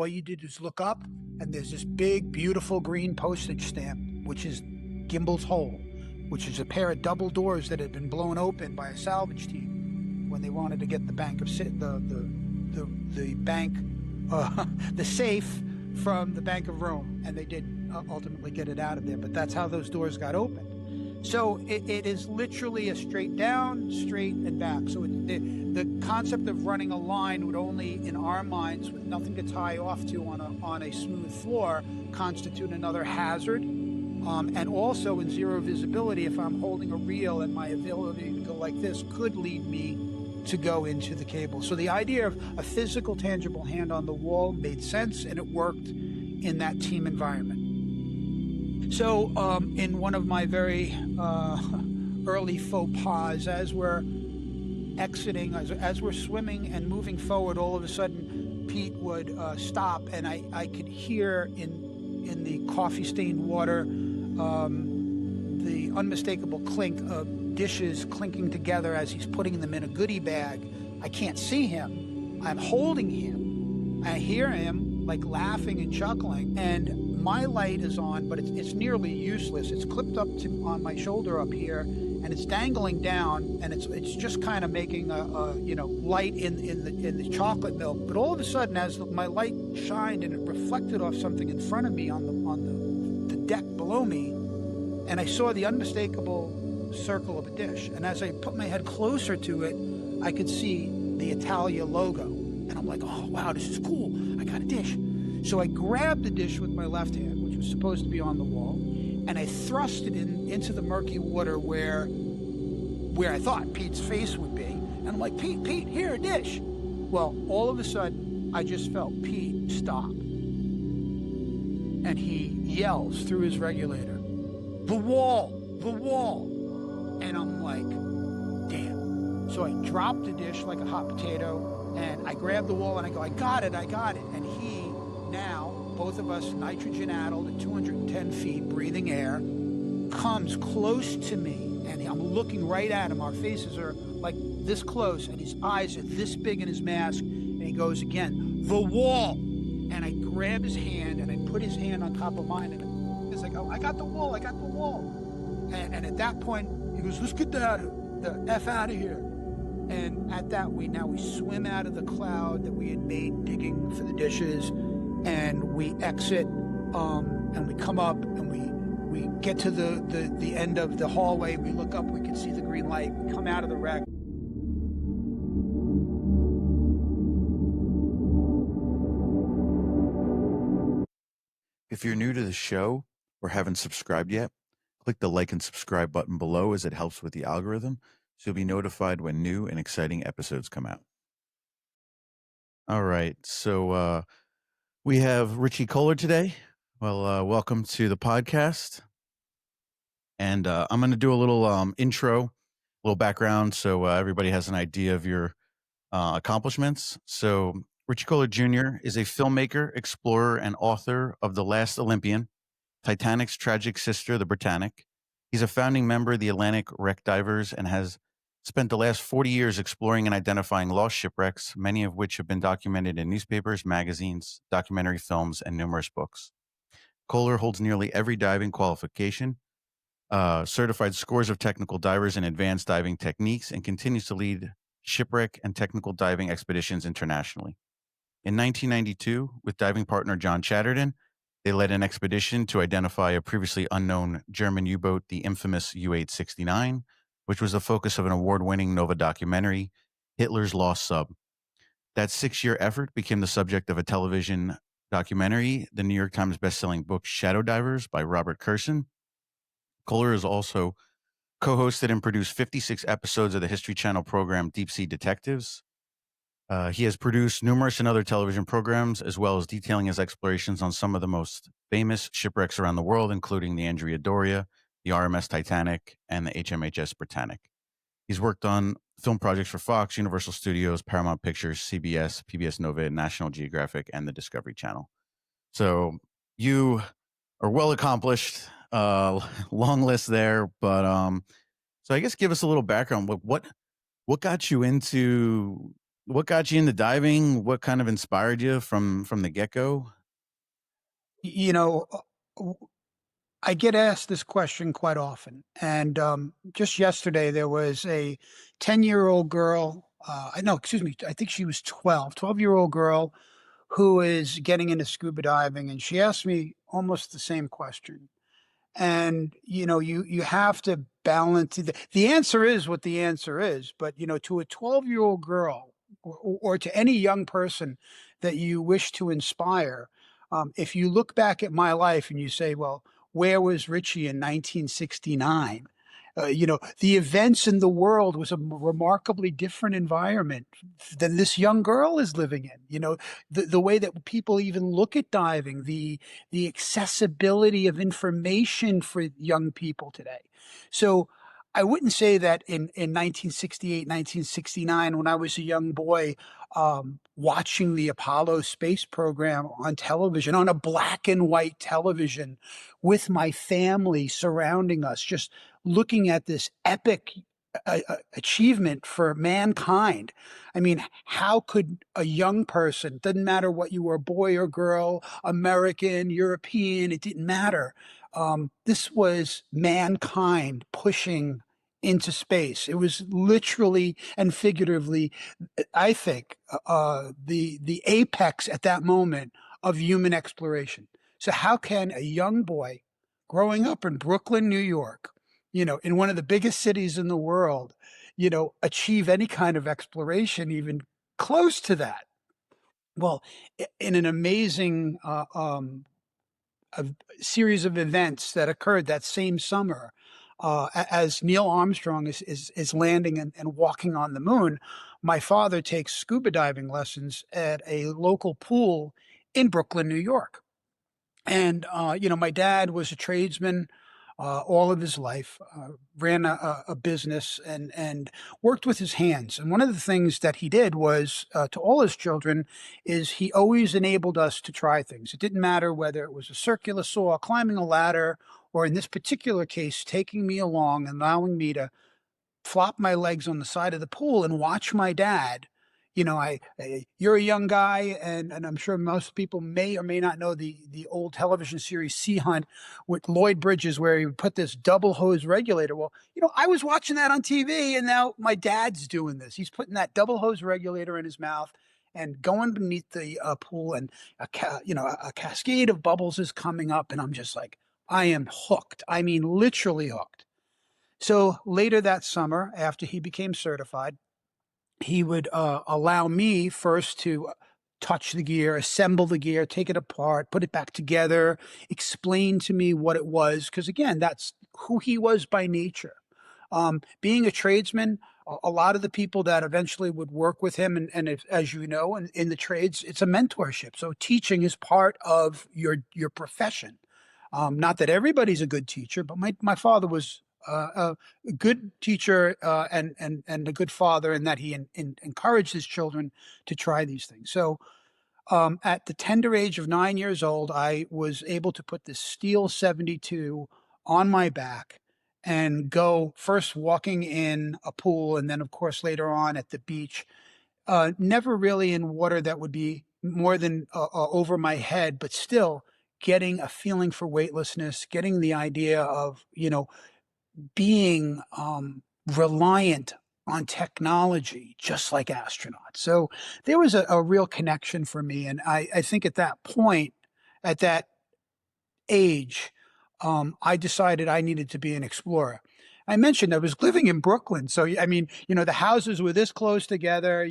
all you did is look up, and there's this big, beautiful green postage stamp, which is Gimbel's Hole, which is a pair of double doors that had been blown open by a salvage team when they wanted to get the bank of the bank, the safe from the Bank of Rome, and they did ultimately get it out of there. But that's how those doors got opened. So it is literally a straight down, straight and back. So the concept of running a line would only, in our minds, with nothing to tie off to on a smooth floor, constitute another hazard. And also in zero visibility, if I'm holding a reel and my ability to go like this could lead me to go into the cable. So the idea of a physical, tangible hand on the wall made sense, and it worked in that team environment. So in one of my very early faux pas, as we're exiting, as we're swimming and moving forward, all of a sudden Pete would stop, and I could hear in the coffee-stained water the unmistakable clink of dishes clinking together as he's putting them in a goodie bag. I can't see him. I'm holding him. I hear him like laughing and chuckling, and my light is on, but it's nearly useless. It's clipped up on my shoulder up here, and it's dangling down, and it's just kind of making a light in the chocolate milk. But all of a sudden, as my light shined and it reflected off something in front of me on the deck below me, and I saw the unmistakable circle of a dish. And as I put my head closer to it, I could see the Italia logo. And I'm like, oh, wow, this is cool. I got a dish. So I grabbed the dish with my left hand, which was supposed to be on the wall, and I thrust it into the murky water where I thought Pete's face would be. And I'm like, Pete, here, a dish. Well, all of a sudden, I just felt Pete stop. And he yells through his regulator, the wall. And I'm like, damn. So I dropped the dish like a hot potato, and I grabbed the wall and I go, I got it. And he, now, both of us nitrogen-addled at 210 feet, breathing air, comes close to me, and I'm looking right at him. Our faces are like this close, and his eyes are this big in his mask, and he goes again, the wall. And I grab his hand, and I put his hand on top of mine, and it's like, oh, I got the wall. And at that point, he goes, let's get the F out of here. And at that, we swim out of the cloud that we had made digging for the dishes, and we exit, and we come up, and we get to the end of the hallway. We look up, we can see the green light. We come out of the wreck. If you're new to the show or haven't subscribed yet, click the like and subscribe button below, as it helps with the algorithm, so you'll be notified when new and exciting episodes come out. All right, so we have Richie Kohler today. Well, welcome to the podcast. And I'm going to do a little intro, a little background, so everybody has an idea of your accomplishments. So Richie Kohler Jr. is a filmmaker, explorer, and author of The Last Olympian, Titanic's tragic sister, the Britannic. He's a founding member of the Atlantic Wreck Divers and has spent the last 40 years exploring and identifying lost shipwrecks, many of which have been documented in newspapers, magazines, documentary films, and numerous books. Kohler holds nearly every diving qualification, certified scores of technical divers in advanced diving techniques, and continues to lead shipwreck and technical diving expeditions internationally. In 1992, with diving partner John Chatterton, they led an expedition to identify a previously unknown German U-boat, the infamous U-869, which was the focus of an award-winning Nova documentary, Hitler's Lost Sub. That 6-year effort became the subject of a television documentary, the New York Times bestselling book Shadow Divers by Robert Kurson. Kohler has also co-hosted and produced 56 episodes of the History Channel program Deep Sea Detectives. He has produced numerous and other television programs, as well as detailing his explorations on some of the most famous shipwrecks around the world, including the Andrea Doria, the RMS Titanic, and the HMHS Britannic. He's worked on film projects for Fox, Universal Studios, Paramount Pictures, CBS, PBS Nova, National Geographic, and the Discovery Channel. So you are well accomplished, long list there, but so I guess give us a little background. What got you into what got you into diving? What kind of inspired you from the get-go? You know, I get asked this question quite often. And just yesterday, there was a 10-year-old girl. I know, excuse me, I think she was 12-year-old girl who is getting into scuba diving. And she asked me almost the same question. And you have to balance the answer is what the answer is, but to a 12-year-old girl, or to any young person that you wish to inspire, if you look back at my life and you say, well, where was Richie in 1969? The events in the world was a remarkably different environment than this young girl is living in. The way that people even look at diving, the accessibility of information for young people today. So I wouldn't say that in 1968, 1969, when I was a young boy, watching the Apollo space program on television, on a black and white television, with my family surrounding us, just looking at this epic achievement for mankind. I mean, how could a young person, doesn't matter what you were, boy or girl, American, European, it didn't matter. This was mankind pushing into space. It was literally and figuratively, I think, the apex at that moment of human exploration. So how can a young boy growing up in Brooklyn, New York, in one of the biggest cities in the world, achieve any kind of exploration even close to that? Well, in an amazing a series of events that occurred that same summer, as Neil Armstrong is landing and walking on the moon, my father takes scuba diving lessons at a local pool in Brooklyn, New York. And my dad was a tradesman all of his life, ran a business and worked with his hands. And one of the things that he did was, to all his children, is he always enabled us to try things. It didn't matter whether it was a circular saw, climbing a ladder, or in this particular case, taking me along and allowing me to flop my legs on the side of the pool and watch my dad. You're a young guy, and I'm sure most people may or may not know the old television series Sea Hunt with Lloyd Bridges, where he would put this double hose regulator. Well, I was watching that on TV, and now my dad's doing this. He's putting that double hose regulator in his mouth and going beneath the pool, and a cascade of bubbles is coming up, and I'm just like, I am hooked. I mean, literally hooked. So later that summer, after he became certified, he would allow me first to touch the gear, assemble the gear, take it apart, put it back together, explain to me what it was. Because again, that's who he was by nature. Being a tradesman, a lot of the people that eventually would work with him, and if, as you know, in the trades, it's a mentorship. So teaching is part of your profession. Not that everybody's a good teacher, but my father was a good teacher, and a good father, in that he encouraged his children to try these things. So at the tender age of 9 years old, I was able to put this steel 72 on my back and go first walking in a pool, and then, of course, later on at the beach. Never really in water that would be more than over my head, but still getting a feeling for weightlessness, getting the idea of, being reliant on technology, just like astronauts. So there was a real connection for me. And I think at that point, at that age, I decided I needed to be an explorer. I mentioned I was living in Brooklyn. So, I mean, the houses were this close together.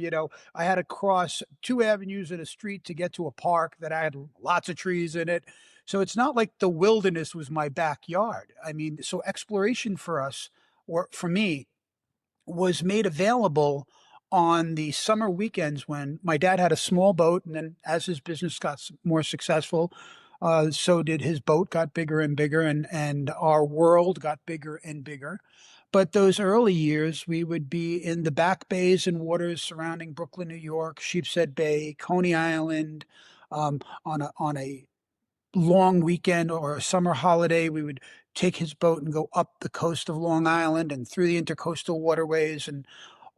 I had to cross two avenues in a street to get to a park that had lots of trees in it. So it's not like the wilderness was my backyard. I mean, so exploration for us, or for me, was made available on the summer weekends when my dad had a small boat, and then as his business got more successful, so did his boat, got bigger and bigger, and our world got bigger and bigger. But those early years, we would be in the back bays and waters surrounding Brooklyn, New York, Sheepshead Bay, Coney Island. On a long weekend or a summer holiday, we would take his boat and go up the coast of Long Island and through the intercoastal waterways, and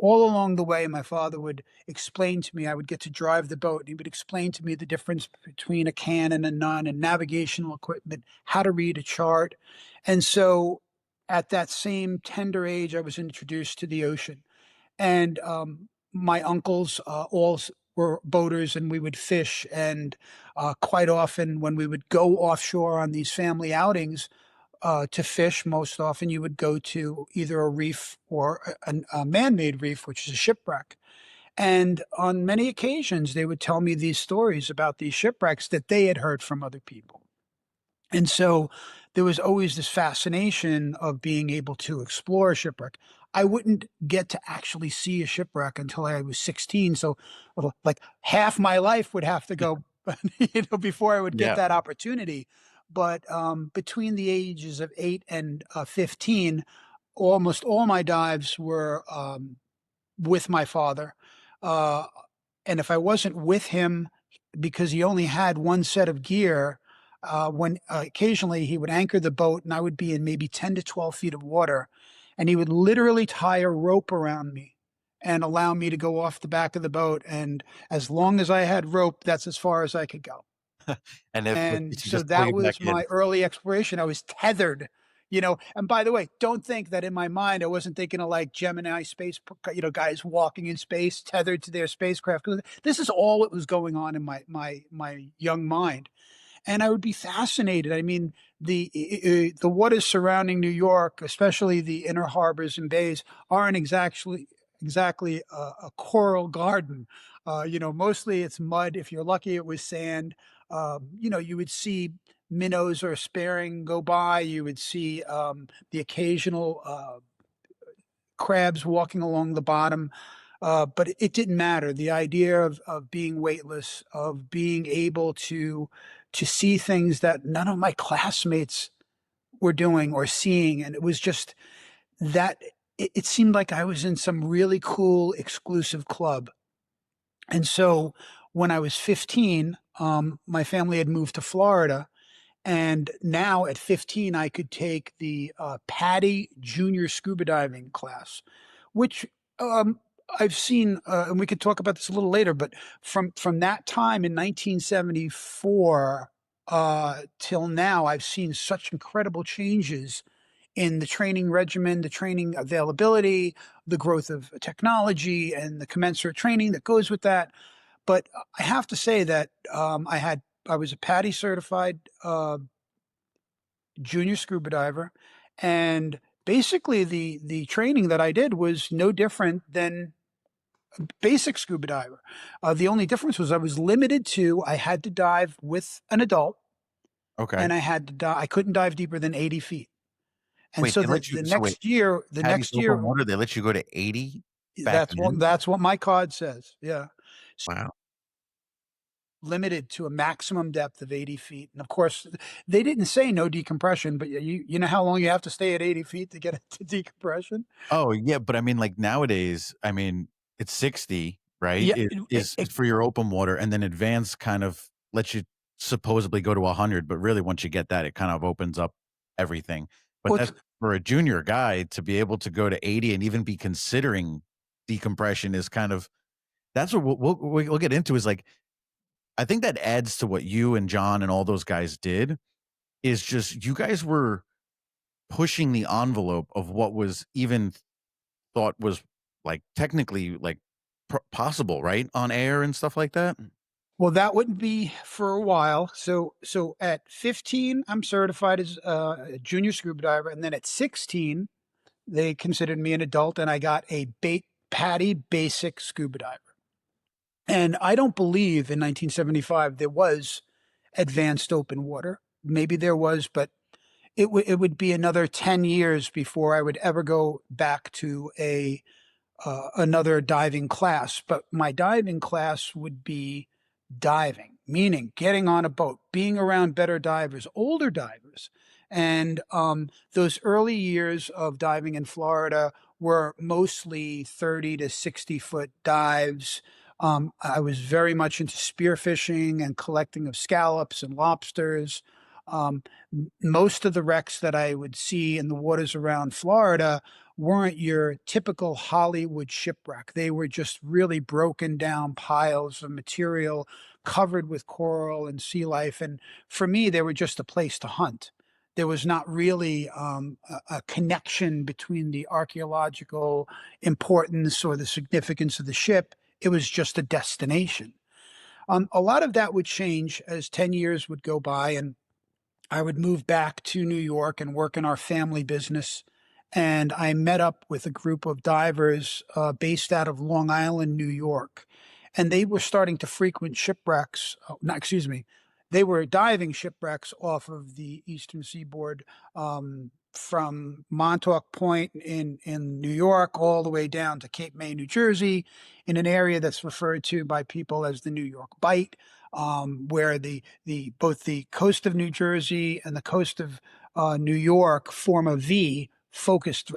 all along the way, my father would explain to me, I would get to drive the boat, and he would explain to me the difference between a can and a nun and navigational equipment, how to read a chart. And so at that same tender age, I was introduced to the ocean. And my uncles were boaters, and we would fish. And quite often, when we would go offshore on these family outings, to fish, most often you would go to either a reef or a man-made reef, which is a shipwreck. And on many occasions, they would tell me these stories about these shipwrecks that they had heard from other people. And so there was always this fascination of being able to explore a shipwreck. I wouldn't get to actually see a shipwreck until I was 16. So, like half my life would have to go, before I would get Yeah. that opportunity. But between the ages of 8 and 15, almost all my dives were with my father. Uh, and if I wasn't with him because he only had one set of gear, when occasionally he would anchor the boat and I would be in maybe 10 to 12 feet of water, and he would literally tie a rope around me and allow me to go off the back of the boat. And as long as I had rope, that's as far as I could go. And if And he should so just pull that you back was in. my early exploration. I was tethered, and by the way, don't think that in my mind, I wasn't thinking of like Gemini space, guys walking in space, tethered to their spacecraft. 'Cause this is all that was going on in my young mind. And I would be fascinated. I mean, the waters surrounding New York, especially the inner harbors and bays, aren't exactly a coral garden. Mostly it's mud. If you're lucky, it was sand. You would see minnows or sparing go by. You would see the occasional crabs walking along the bottom. But it didn't matter. The idea of being weightless, of being able to see things that none of my classmates were doing or seeing, and it was just that it seemed like I was in some really cool exclusive club. And so when I was 15, my family had moved to Florida, and now at 15, I could take the PADI junior scuba diving class, which um, I've seen, and we could talk about this a little later. But from that time in 1974 till now, I've seen such incredible changes in the training regimen, the training availability, the growth of technology, and the commensurate training that goes with that. But I have to say that I was a PADI certified junior scuba diver, and basically the training that I did was no different than basic scuba diver. The only difference was I had to dive with an adult, Okay. and I couldn't dive deeper than 80 feet. And Wait, so they let you so wait, the Patty's next open year, water, they let you go to 80 back then? that's what my card says. Yeah. Wow. Limited to a maximum depth of 80 feet. And of course, they didn't say no decompression, but you know how long you have to stay at 80 feet to get to decompression? Oh, yeah, but I mean, like, nowadays, I mean, it's 60, right? Yeah. It is for your open water, and then advanced kind of lets you supposedly go to 100, but really once you get that, it kind of opens up everything. But Well, that's for a junior guy to be able to go to 80 and even be considering decompression is kind of that's what we'll get into is, like, I think that adds to what you and John and all those guys did, is just you guys were pushing the envelope of what was even thought was, like, technically, like, possible, right? On air and stuff like that? well, that wouldn't be for a while. So at 15, I'm certified as a junior scuba diver, and then at 16, they considered me an adult, and I got a bait patty basic scuba diver. And I don't believe in 1975 there was advanced open water. Maybe there was, but it would be another 10 years before I would ever go back to a another diving class. But my diving class would be diving, meaning getting on a boat, being around better divers, older divers. And those early years of diving in Florida were mostly 30 to 60-foot dives. I was very much into spearfishing and collecting of scallops and lobsters. Most of the wrecks that I would see in the waters around Florida weren't your typical Hollywood shipwreck. They were just really broken down piles of material covered with coral and sea life. And for me, they were just a place to hunt. There was not really a connection between the archaeological importance or the significance of the ship. It was just a destination. A lot of that would change as 10 years would go by, and I would move back to New York and work in our family business. And I met up with a group of divers based out of Long Island, New York. And they were starting to frequent shipwrecks. No, excuse me. They were diving shipwrecks off of the eastern seaboard, from Montauk Point in New York all the way down to Cape May, New Jersey, in an area that's referred to by people as the New York Bight, where the both the coast of New Jersey and the coast of New York form a V focused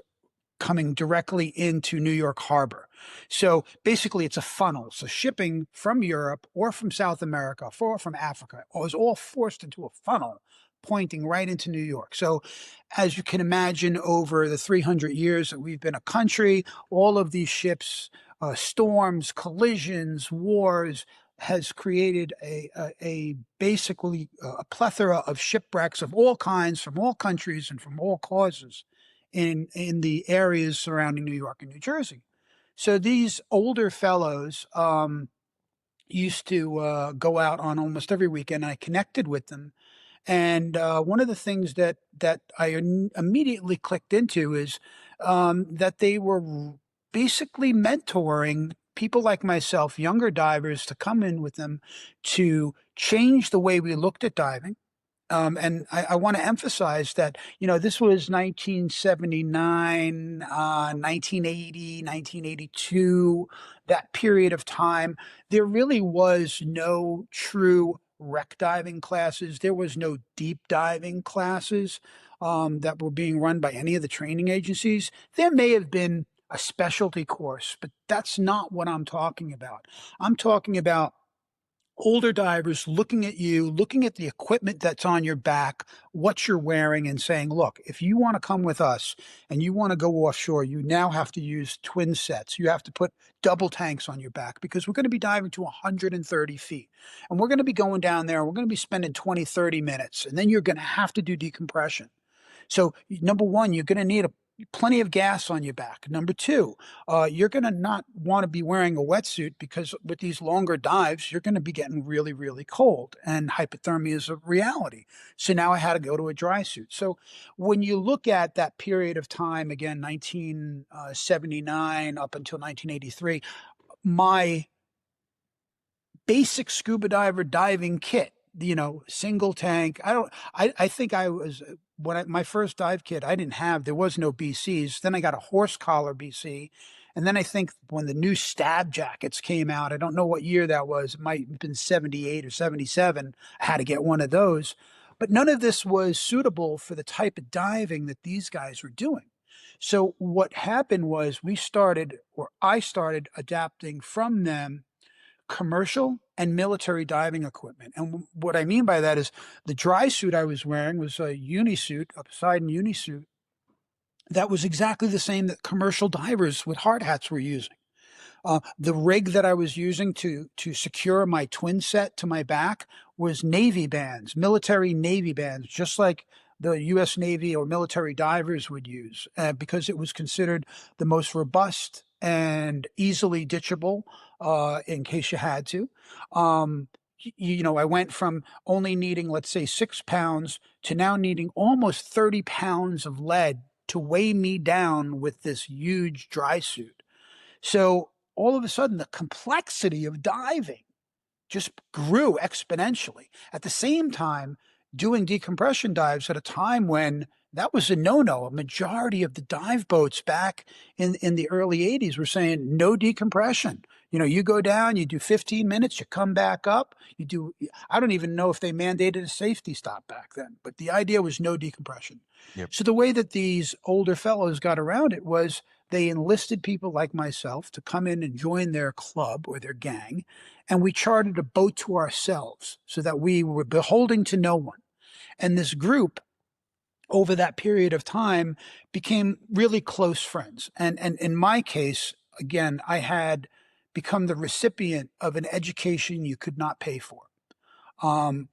coming directly into New York Harbor. So basically, it's a funnel. So shipping from Europe or from South America or from Africa was all forced into a funnel pointing right into New York. So as you can imagine, over the 300 years that we've been a country, all of these ships, storms, collisions, wars, has created a basically a plethora of shipwrecks of all kinds from all countries and from all causes in the areas surrounding New York and New Jersey. So these older fellows used to go out on almost every weekend. I connected with them, and one of the things that I immediately clicked into is that they were basically mentoring people like myself, younger divers, to come in with them to change the way we looked at diving. And I want to emphasize that, this was 1979, 1980, 1982, that period of time. There really was no true wreck diving classes. There was no deep diving classes that were being run by any of the training agencies. There may have been a specialty course, but that's not what I'm talking about. I'm talking about older divers looking at you, looking at the equipment that's on your back, what you're wearing, and saying, look, if you want to come with us and you want to go offshore, you now have to use twin sets. You have to put double tanks on your back because we're going to be diving to 130 feet. And we're going to be going down there. We're going to be spending 20, 30 minutes. And then you're going to have to do decompression. So number one, you're going to need plenty of gas on your back. Number two, you're going to not want to be wearing a wetsuit because with these longer dives, you're going to be getting really, really cold, and hypothermia is a reality. So now I had to go to a dry suit. So when you look at that period of time, again, 1979 up until 1983, my basic scuba diver diving kit, single tank. I think I was, my first dive kit, there was no BCs. Then I got a horse collar BC. And then I think when the new stab jackets came out, I don't know what year that was. It might have been 78 or 77. I had to get one of those. But none of this was suitable for the type of diving that these guys were doing. So what happened was I started adapting from them commercial and military diving equipment. And what I mean by that is the dry suit I was wearing was a unisuit, a Poseidon unisuit, that was exactly the same that commercial divers with hard hats were using. The rig that I was using to secure my twin set to my back was Navy bands, military Navy bands, just like the U.S. Navy or military divers would use, because it was considered the most robust and easily ditchable in case you had to. I went from only needing, let's say, 6 pounds to now needing almost 30 pounds of lead to weigh me down with this huge dry suit. So all of a sudden, the complexity of diving just grew exponentially. At the same time, doing decompression dives at a time when that was a no-no. A majority of the dive boats back in the early 80s were saying no decompression. You go down, you do 15 minutes, you come back up, I don't even know if they mandated a safety stop back then, but the idea was no decompression. Yep. So the way that these older fellows got around it was they enlisted people like myself to come in and join their club or their gang, and we chartered a boat to ourselves so that we were beholden to no one. And this group over that period of time, became really close friends. And in my case, again, I had become the recipient of an education you could not pay for. Um,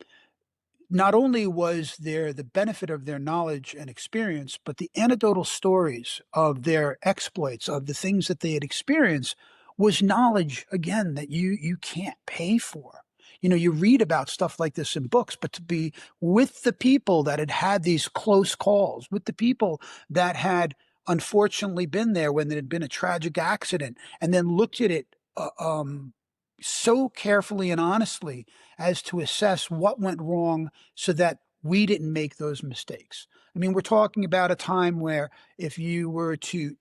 Not only was there the benefit of their knowledge and experience, but the anecdotal stories of their exploits, of the things that they had experienced, was knowledge again that you can't pay for. You know, you read about stuff like this in books, but to be with the people that had had these close calls, with the people that had unfortunately been there when there had been a tragic accident, and then looked at it so carefully and honestly as to assess what went wrong so that we didn't make those mistakes. I mean, we're talking about a time where if you were to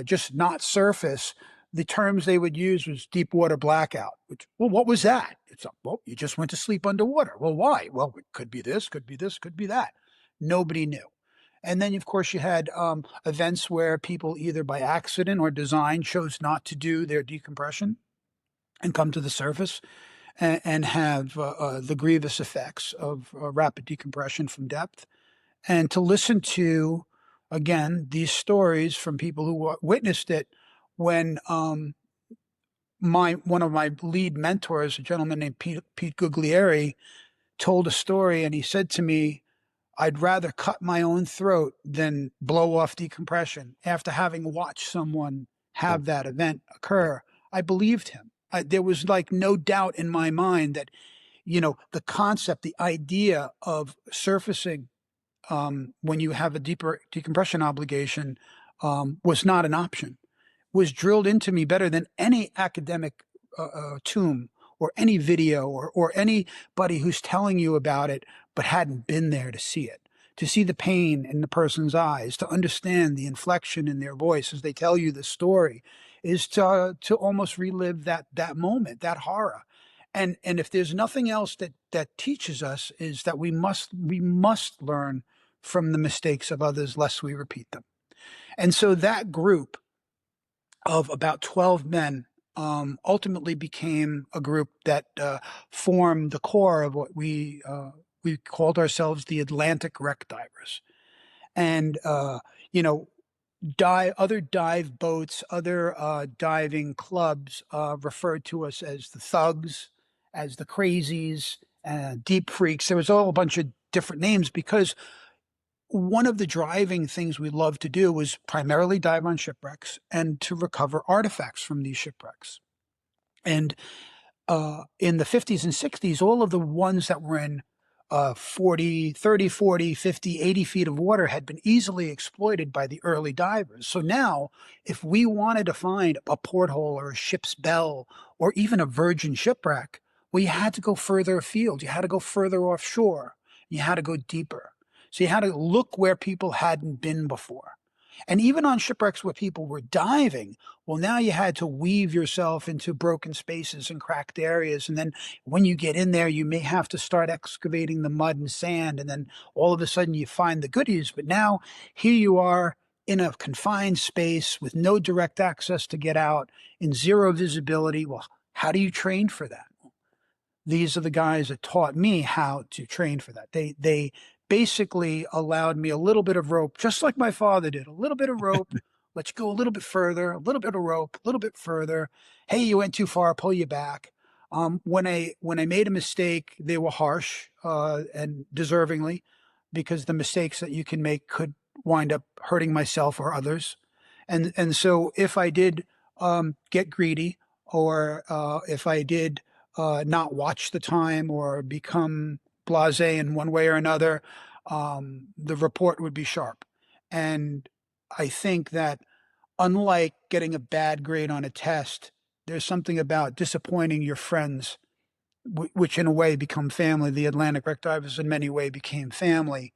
just not surface, the terms they would use was deep water blackout. Which, well, what was that? It's well, you just went to sleep underwater. Well, why? Well, it could be this, could be this, could be that. Nobody knew. And then, of course, you had events where people either by accident or design chose not to do their decompression and come to the surface and have the grievous effects of rapid decompression from depth. And to listen to, again, these stories from people who witnessed it when one of my lead mentors, a gentleman named Pete Guglieri, told a story, and he said to me, I'd rather cut my own throat than blow off decompression. After having watched someone have that event occur, I believed him. There was like no doubt in my mind that, you know, the concept, the idea of surfacing when you have a deeper decompression obligation was not an option, was drilled into me better than any academic tomb or any video or anybody who's telling you about it but hadn't been there to see it, to see the pain in the person's eyes, to understand the inflection in their voice as they tell you the story, is to almost relive that moment, that horror. And if there's nothing else that teaches us, is that we must learn from the mistakes of others lest we repeat them. And so that group of about 12 men ultimately became a group that formed the core of what we called ourselves the Atlantic Wreck Divers. And you know, other dive boats, other diving clubs referred to us as the thugs, as the crazies, deep freaks. There was all a bunch of different names because one of the driving things we loved to do was primarily dive on shipwrecks and to recover artifacts from these shipwrecks. And in the 50s and 60s, all of the ones that were in 40, 30, 40, 50, 80 feet of water had been easily exploited by the early divers. So now, if we wanted to find a porthole or a ship's bell or even a virgin shipwreck, well, you had to go further afield. You had to go further offshore. You had to go deeper. So you had to look where people hadn't been before. And even on shipwrecks where people were diving, well, now you had to weave yourself into broken spaces and cracked areas. And then when you get in there, you may have to start excavating the mud and sand. And then all of a sudden you find the goodies. But now here you are in a confined space with no direct access to get out, in zero visibility. Well, how do you train for that? These are the guys that taught me how to train for that. They basically allowed me a little bit of rope, just like my father did, a little bit of rope. Let's go a little bit further, a little bit of rope, a little bit further. Hey, you went too far, pull you back. When I made a mistake, they were harsh and deservingly, because the mistakes that you can make could wind up hurting myself or others. And so if I did get greedy, or if I did not watch the time or become blasé in one way or another, the report would be sharp. And I think that unlike getting a bad grade on a test, there's something about disappointing your friends, which in a way become family. The Atlantic Wreck Divers in many ways became family.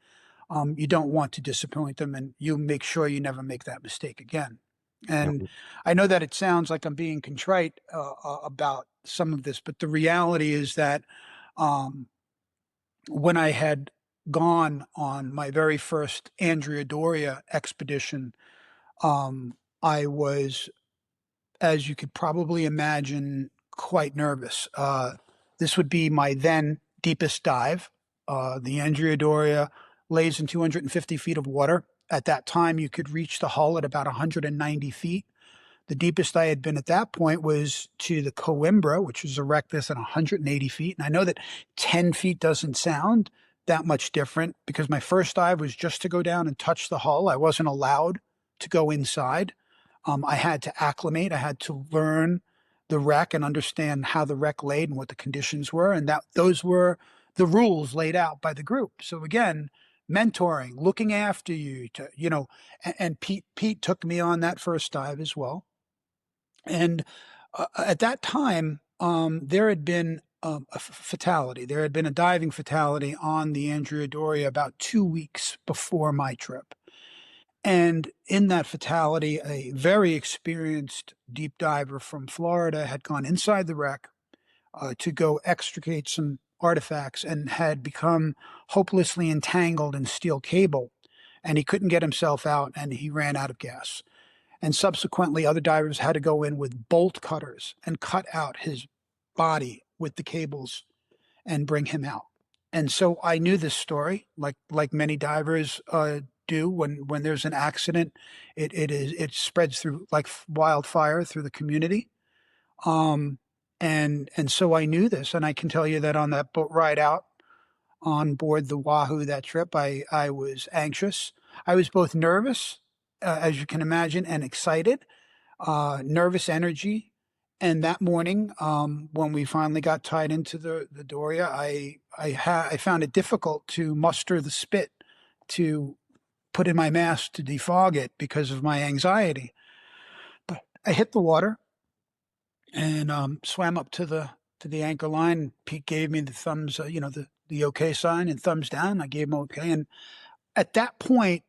You don't want to disappoint them, and you make sure you never make that mistake again. And I know that it sounds like I'm being contrite about some of this, but the reality is that um, when I had gone on my very first Andrea Doria expedition, I was, as you could probably imagine, quite nervous. This would be my then deepest dive. The Andrea Doria lays in 250 feet of water. At that time, you could reach the hull at about 190 feet. The deepest I had been at that point was to the Coimbra, which was a wreck that's at 180 feet. And I know that 10 feet doesn't sound that much different because my first dive was just to go down and touch the hull. I wasn't allowed to go inside. I had to acclimate. I had to learn the wreck and understand how the wreck laid and what the conditions were. And those were the rules laid out by the group. So again, mentoring, looking after you to, and Pete took me on that first dive as well. And at that time, there had been a fatality. There had been a diving fatality on the Andrea Doria about 2 weeks before my trip. And in that fatality, a very experienced deep diver from Florida had gone inside the wreck to go extricate some artifacts and had become hopelessly entangled in steel cable. And he couldn't get himself out and he ran out of gas. And subsequently, other divers had to go in with bolt cutters and cut out his body with the cables and bring him out. And so I knew this story, like many divers do. When there's an accident, it spreads through like wildfire through the community. And so I knew this, and I can tell you that on that boat ride out on board the Wahoo that trip, I was anxious. I was both nervous, as you can imagine, and excited. Nervous energy. And that morning, when we finally got tied into the Doria, I found it difficult to muster the spit to put in my mask to defog it because of my anxiety. But I hit the water and swam up to the anchor line. Pete gave me the thumbs, the okay sign and thumbs down. I gave him okay. And at that point,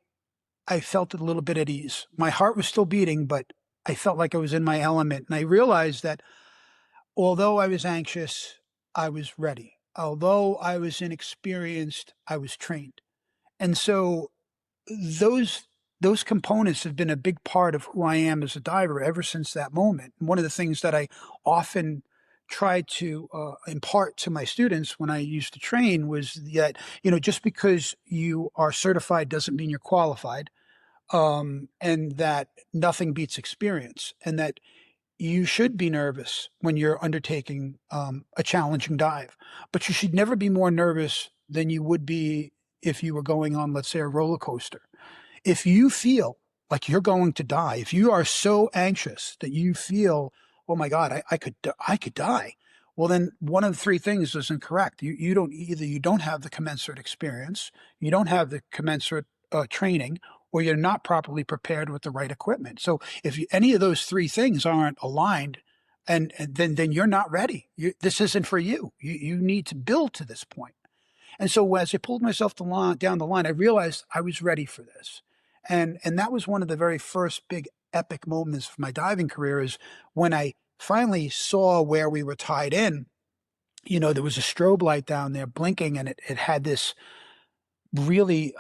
I felt a little bit at ease. My heart was still beating, but I felt like I was in my element. And I realized that although I was anxious, I was ready. Although I was inexperienced, I was trained. And so those components have been a big part of who I am as a diver ever since that moment. And one of the things that I often try to impart to my students when I used to train was that, just because you are certified doesn't mean you're qualified, and that nothing beats experience, and that you should be nervous when you're undertaking a challenging dive, but you should never be more nervous than you would be if you were going on, let's say, a roller coaster. If you feel like you're going to die, if you are so anxious that you feel, oh my God, I could die, well, then one of the three things isn't correct. You don't have the commensurate experience, you don't have the commensurate training, or you're not properly prepared with the right equipment. So if any of those three things aren't aligned, and then you're not ready. This isn't for you. You need to build to this point. And so as I pulled myself down the line, I realized I was ready for this. And that was one of the very first big epic moments of my diving career, is when I finally saw where we were tied in. There was a strobe light down there blinking, and it had this really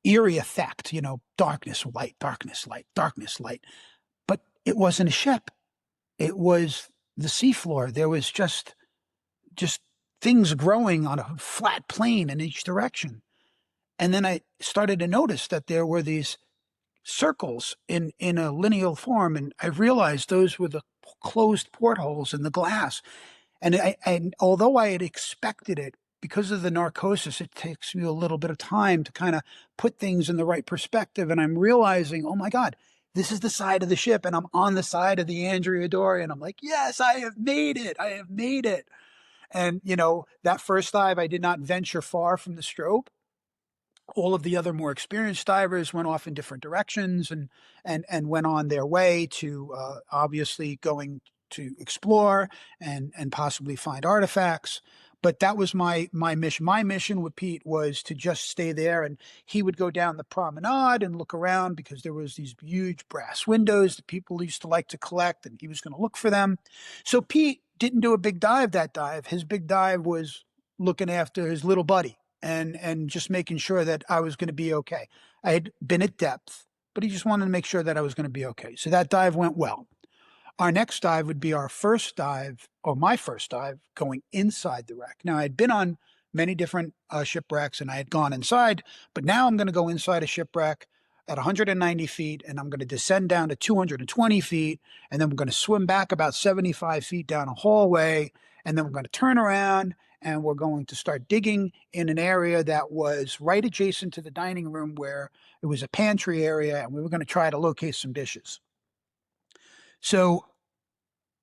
eerie effect, darkness, light, darkness, light, darkness, light. But it wasn't a ship. It was the seafloor. There was just things growing on a flat plane in each direction. And then I started to notice that there were these circles in a lineal form, and I realized those were the closed portholes in the glass. And although I had expected it, because of the narcosis, it takes me a little bit of time to kind of put things in the right perspective. And I'm realizing, oh my God, this is the side of the ship, and I'm on the side of the Andrea Doria. And I'm like, yes, I have made it. I have made it. And, that first dive, I did not venture far from the strobe. All of the other more experienced divers went off in different directions and went on their way to obviously going to explore and possibly find artifacts. But that was my mission. My mission with Pete was to just stay there, and he would go down the promenade and look around because there was these huge brass windows that people used to like to collect, and he was going to look for them. So Pete didn't do a big dive that dive. His big dive was looking after his little buddy and just making sure that I was going to be okay. I had been at depth, but he just wanted to make sure that I was going to be okay. So that dive went well. Our next dive would be our first dive, or my first dive, going inside the wreck. Now, I'd been on many different shipwrecks, and I had gone inside, but now I'm going to go inside a shipwreck at 190 feet, and I'm going to descend down to 220 feet, and then we're going to swim back about 75 feet down a hallway, and then we're going to turn around, and we're going to start digging in an area that was right adjacent to the dining room where it was a pantry area, and we were going to try to locate some dishes. So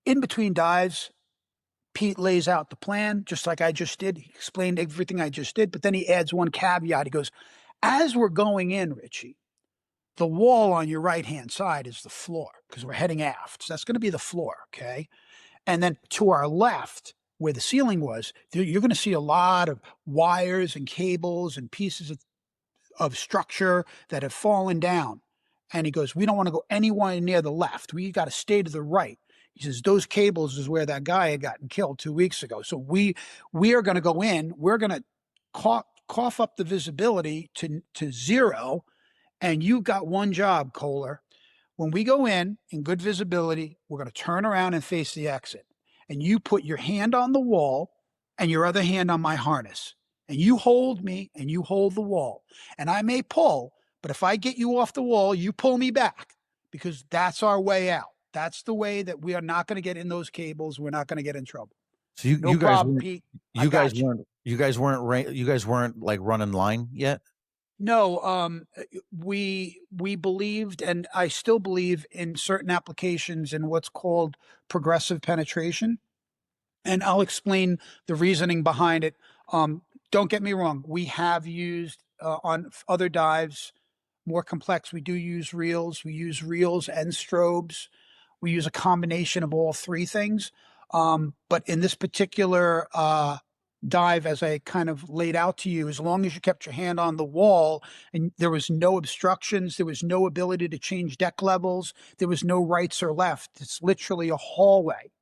in between dives, Pete lays out the plan, just like I just did. He explained everything I just did, but then he adds one caveat. He goes, as we're going in, Richie, the wall on your right-hand side is the floor because we're heading aft. So that's going to be the floor, okay? And then to our left, where the ceiling was, you're going to see a lot of wires and cables and pieces of structure that have fallen down. And he goes, we don't want to go anywhere near the left. We got to stay to the right. He says, those cables is where that guy had gotten killed 2 weeks ago. So we are going to go in. We're going to cough up the visibility to zero. And you got one job, Kohler. When we go in good visibility, we're going to turn around and face the exit. And you put your hand on the wall and your other hand on my harness. And you hold me and you hold the wall. And I may pull, but if I get you off the wall, you pull me back because that's our way out. That's the way that we are not going to get in those cables. We're not going to get in trouble. So No you guys problem, weren't, Pete. you guys weren't, you guys weren't like running line yet? No, we believed, and I still believe in certain applications in what's called progressive penetration. And I'll explain the reasoning behind it. Don't get me wrong. We have used on other dives, more complex. We do use reels. We use reels and strobes. We use a combination of all three things. But in this particular dive, as I kind of laid out to you, as long as you kept your hand on the wall and there was no obstructions, there was no ability to change deck levels, there was no rights or left. It's literally a hallway.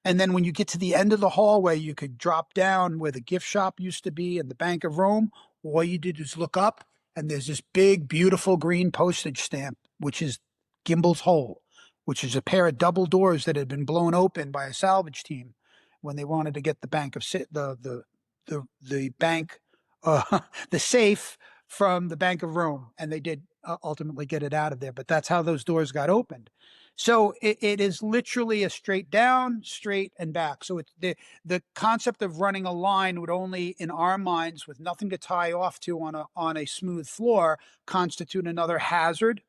And then when you get to the end of the hallway, you could drop down where the gift shop used to be and the Bank of Rome. All you did is look up, and there's this big, beautiful green postage stamp, which is Gimbel's Hole, which is a pair of double doors that had been blown open by a salvage team when they wanted to get the bank of the bank, the safe from the Bank of Rome, and they did ultimately get it out of there. But that's how those doors got opened. So it is literally a straight down, straight and back. So it's the concept of running a line would only, in our minds, with nothing to tie off to on a smooth floor, constitute another hazard.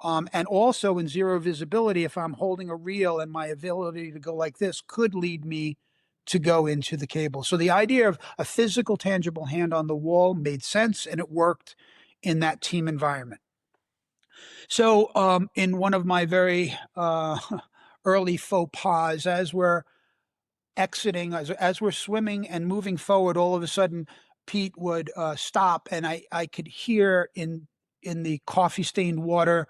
And also in zero visibility, if I'm holding a reel and my ability to go like this could lead me to go into the cable. So the idea of a physical, tangible hand on the wall made sense, and it worked in that team environment. So in one of my very early faux pas, as we're exiting, as we're swimming and moving forward, all of a sudden Pete would stop, and I could hear in the coffee stained water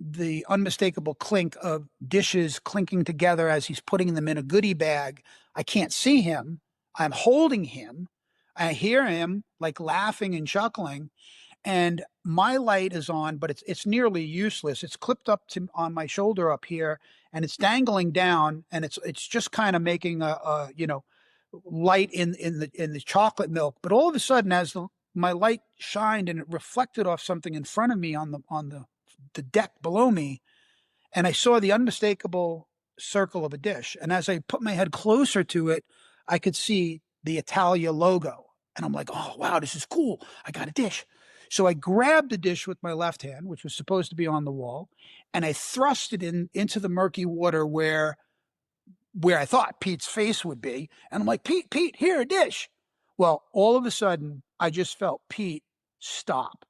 the unmistakable clink of dishes clinking together as he's putting them in a goodie bag. I can't see him. I'm holding him. I hear him like laughing and chuckling, and my light is on, but it's nearly useless. It's clipped up to on my shoulder up here, and it's dangling down, and it's just kind of making a light in the chocolate milk. But all of a sudden, as my light shined and it reflected off something in front of me on the deck below me, and I saw the unmistakable circle of a dish. And as I put my head closer to it, I could see the Italia logo. And I'm like, oh, wow, this is cool. I got a dish. So I grabbed the dish with my left hand, which was supposed to be on the wall, and I thrust it into the murky water where I thought Pete's face would be. And I'm like, Pete, here, a dish. Well, all of a sudden, I just felt Pete stop.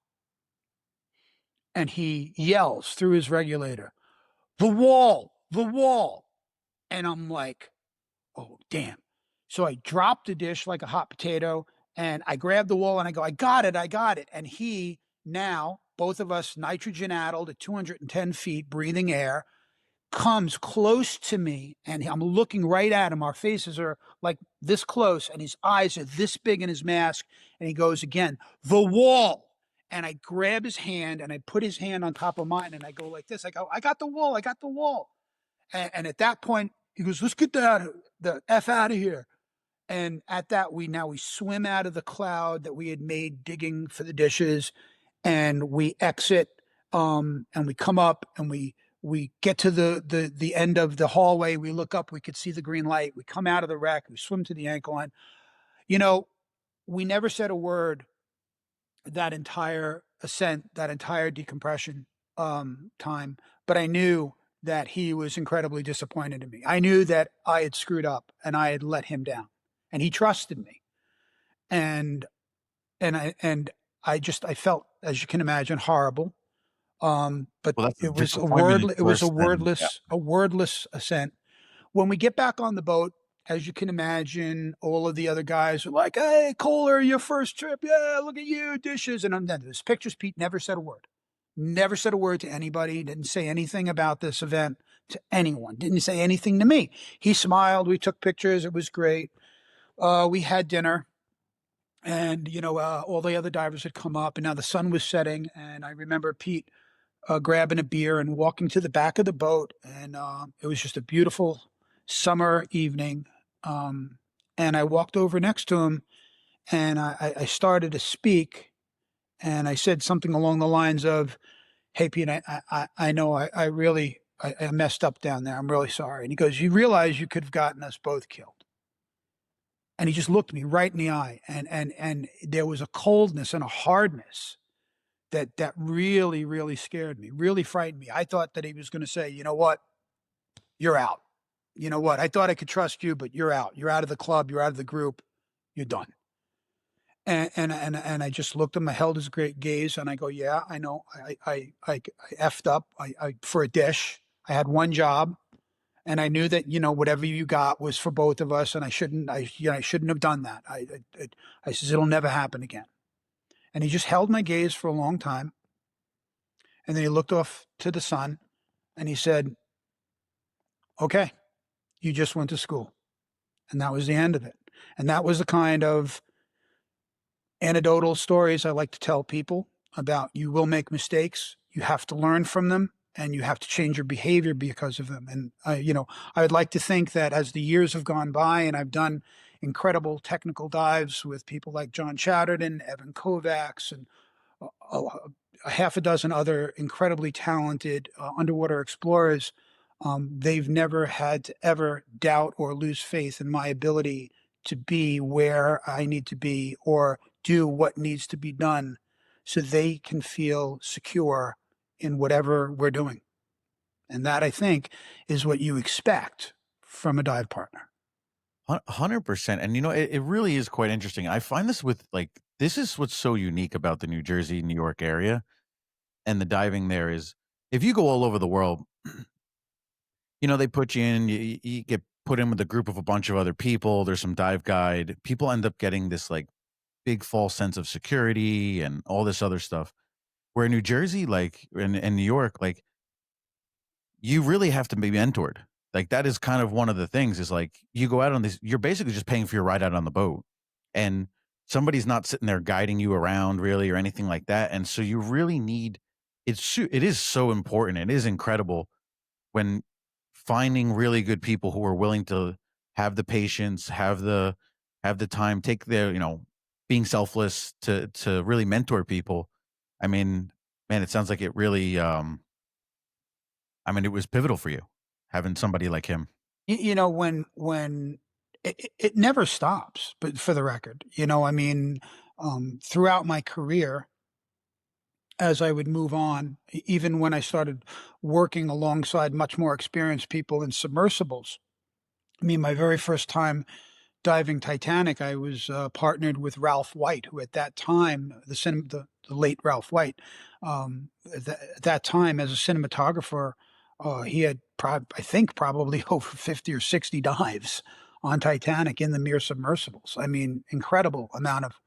And he yells through his regulator, the wall, the wall. And I'm like, oh, damn. So I dropped the dish like a hot potato, and I grabbed the wall and I go, I got it. And he now, both of us nitrogen addled at 210 feet, breathing air, comes close to me, and I'm looking right at him. Our faces are like this close, and his eyes are this big in his mask. And he goes again, the wall. And I grab his hand and I put his hand on top of mine, and I go like this. I go, I got the wall. I got the wall. And at that point, he goes, let's get the F out of here. And at that, we swim out of the cloud that we had made digging for the dishes, and we exit, and we come up, and we get to the end of the hallway. We look up, we could see the green light. We come out of the wreck, we swim to the ankle line. You know, we never said a word that entire ascent, that entire decompression time, but I knew that he was incredibly disappointed in me. I knew that I had screwed up and I had let him down, and he trusted me. And I felt, as you can imagine, horrible. But Well, that's a it was disappointment is it was worse than yeah. a wordless ascent. When we get back on the boat, as you can imagine, all of the other guys are like, "Hey, Kohler, your first trip. Yeah, look at you, dishes." And I'm done. There's pictures. Pete never said a word. Never said a word to anybody. Didn't say anything about this event to anyone. Didn't say anything to me. He smiled. We took pictures. It was great. We had dinner. And, all the other divers had come up, and now the sun was setting. And I remember Pete grabbing a beer and walking to the back of the boat. And it was just a beautiful summer evening. And I walked over next to him, and I started to speak. And I said something along the lines of, "Hey, Pete, I know I really I messed up down there. I'm really sorry." And he goes, "You realize you could have gotten us both killed?" And he just looked me right in the eye, and there was a coldness and a hardness that really, really scared me, really frightened me. I thought that he was going to say, "You know what? You're out. You know what? I thought I could trust you, but you're out. You're out of the club. You're out of the group. You're done." And I just looked at him. I held his great gaze, and I go, "Yeah, I know. I effed up. I for a dish. I had one job, and I knew that whatever you got was for both of us, and I shouldn't have done that. I says it'll never happen again." And he just held my gaze for a long time, and then he looked off to the sun, and he said, "Okay, you just went to school," and that was the end of it. And that was the kind of anecdotal stories I like to tell people about. You will make mistakes. You have to learn from them, and you have to change your behavior because of them. And I would like to think that as the years have gone by, and I've done incredible technical dives with people like John Chatterton, Evan Kovacs, and a, a half a dozen other incredibly talented underwater explorers, they've never had to ever doubt or lose faith in my ability to be where I need to be or do what needs to be done so they can feel secure in whatever we're doing. And that, I think, is what you expect from a dive partner. 100%. And it really is quite interesting. I find this with this is what's so unique about the New Jersey, New York area and the diving there is if you go all over the world, they put you in, you get put in with a group of a bunch of other people. There's some dive guide. People end up getting this big false sense of security and all this other stuff. Where in New Jersey, in New York, you really have to be mentored. That is kind of one of the things is you go out on this, you're basically just paying for your ride out on the boat. And somebody's not sitting there guiding you around really or anything like that. And so you really need it is so important. It is incredible when finding really good people who are willing to have the patience, have the time, take their, being selfless to really mentor people. I mean, man, it sounds like it really it was pivotal for you having somebody like him. When it never stops, but for the record, throughout my career, as I would move on, even when I started working alongside much more experienced people in submersibles. I mean, my very first time diving Titanic, I was partnered with Ralph White, who at that time, the late Ralph White, at that time as a cinematographer, he had I think probably over 50 or 60 dives on Titanic in the mere submersibles. I mean, incredible amount of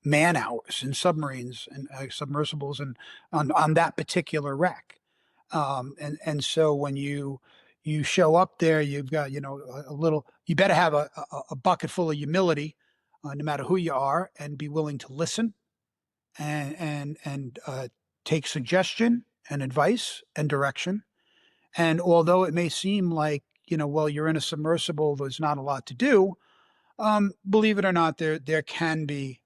man hours in submarines and submersibles and on that particular wreck. And so when you show up there, you've got a little. You better have a bucket full of humility, no matter who you are, and be willing to listen and take suggestion and advice and direction. And although it may seem like well, you're in a submersible, there's not a lot to do. Believe it or not, there can be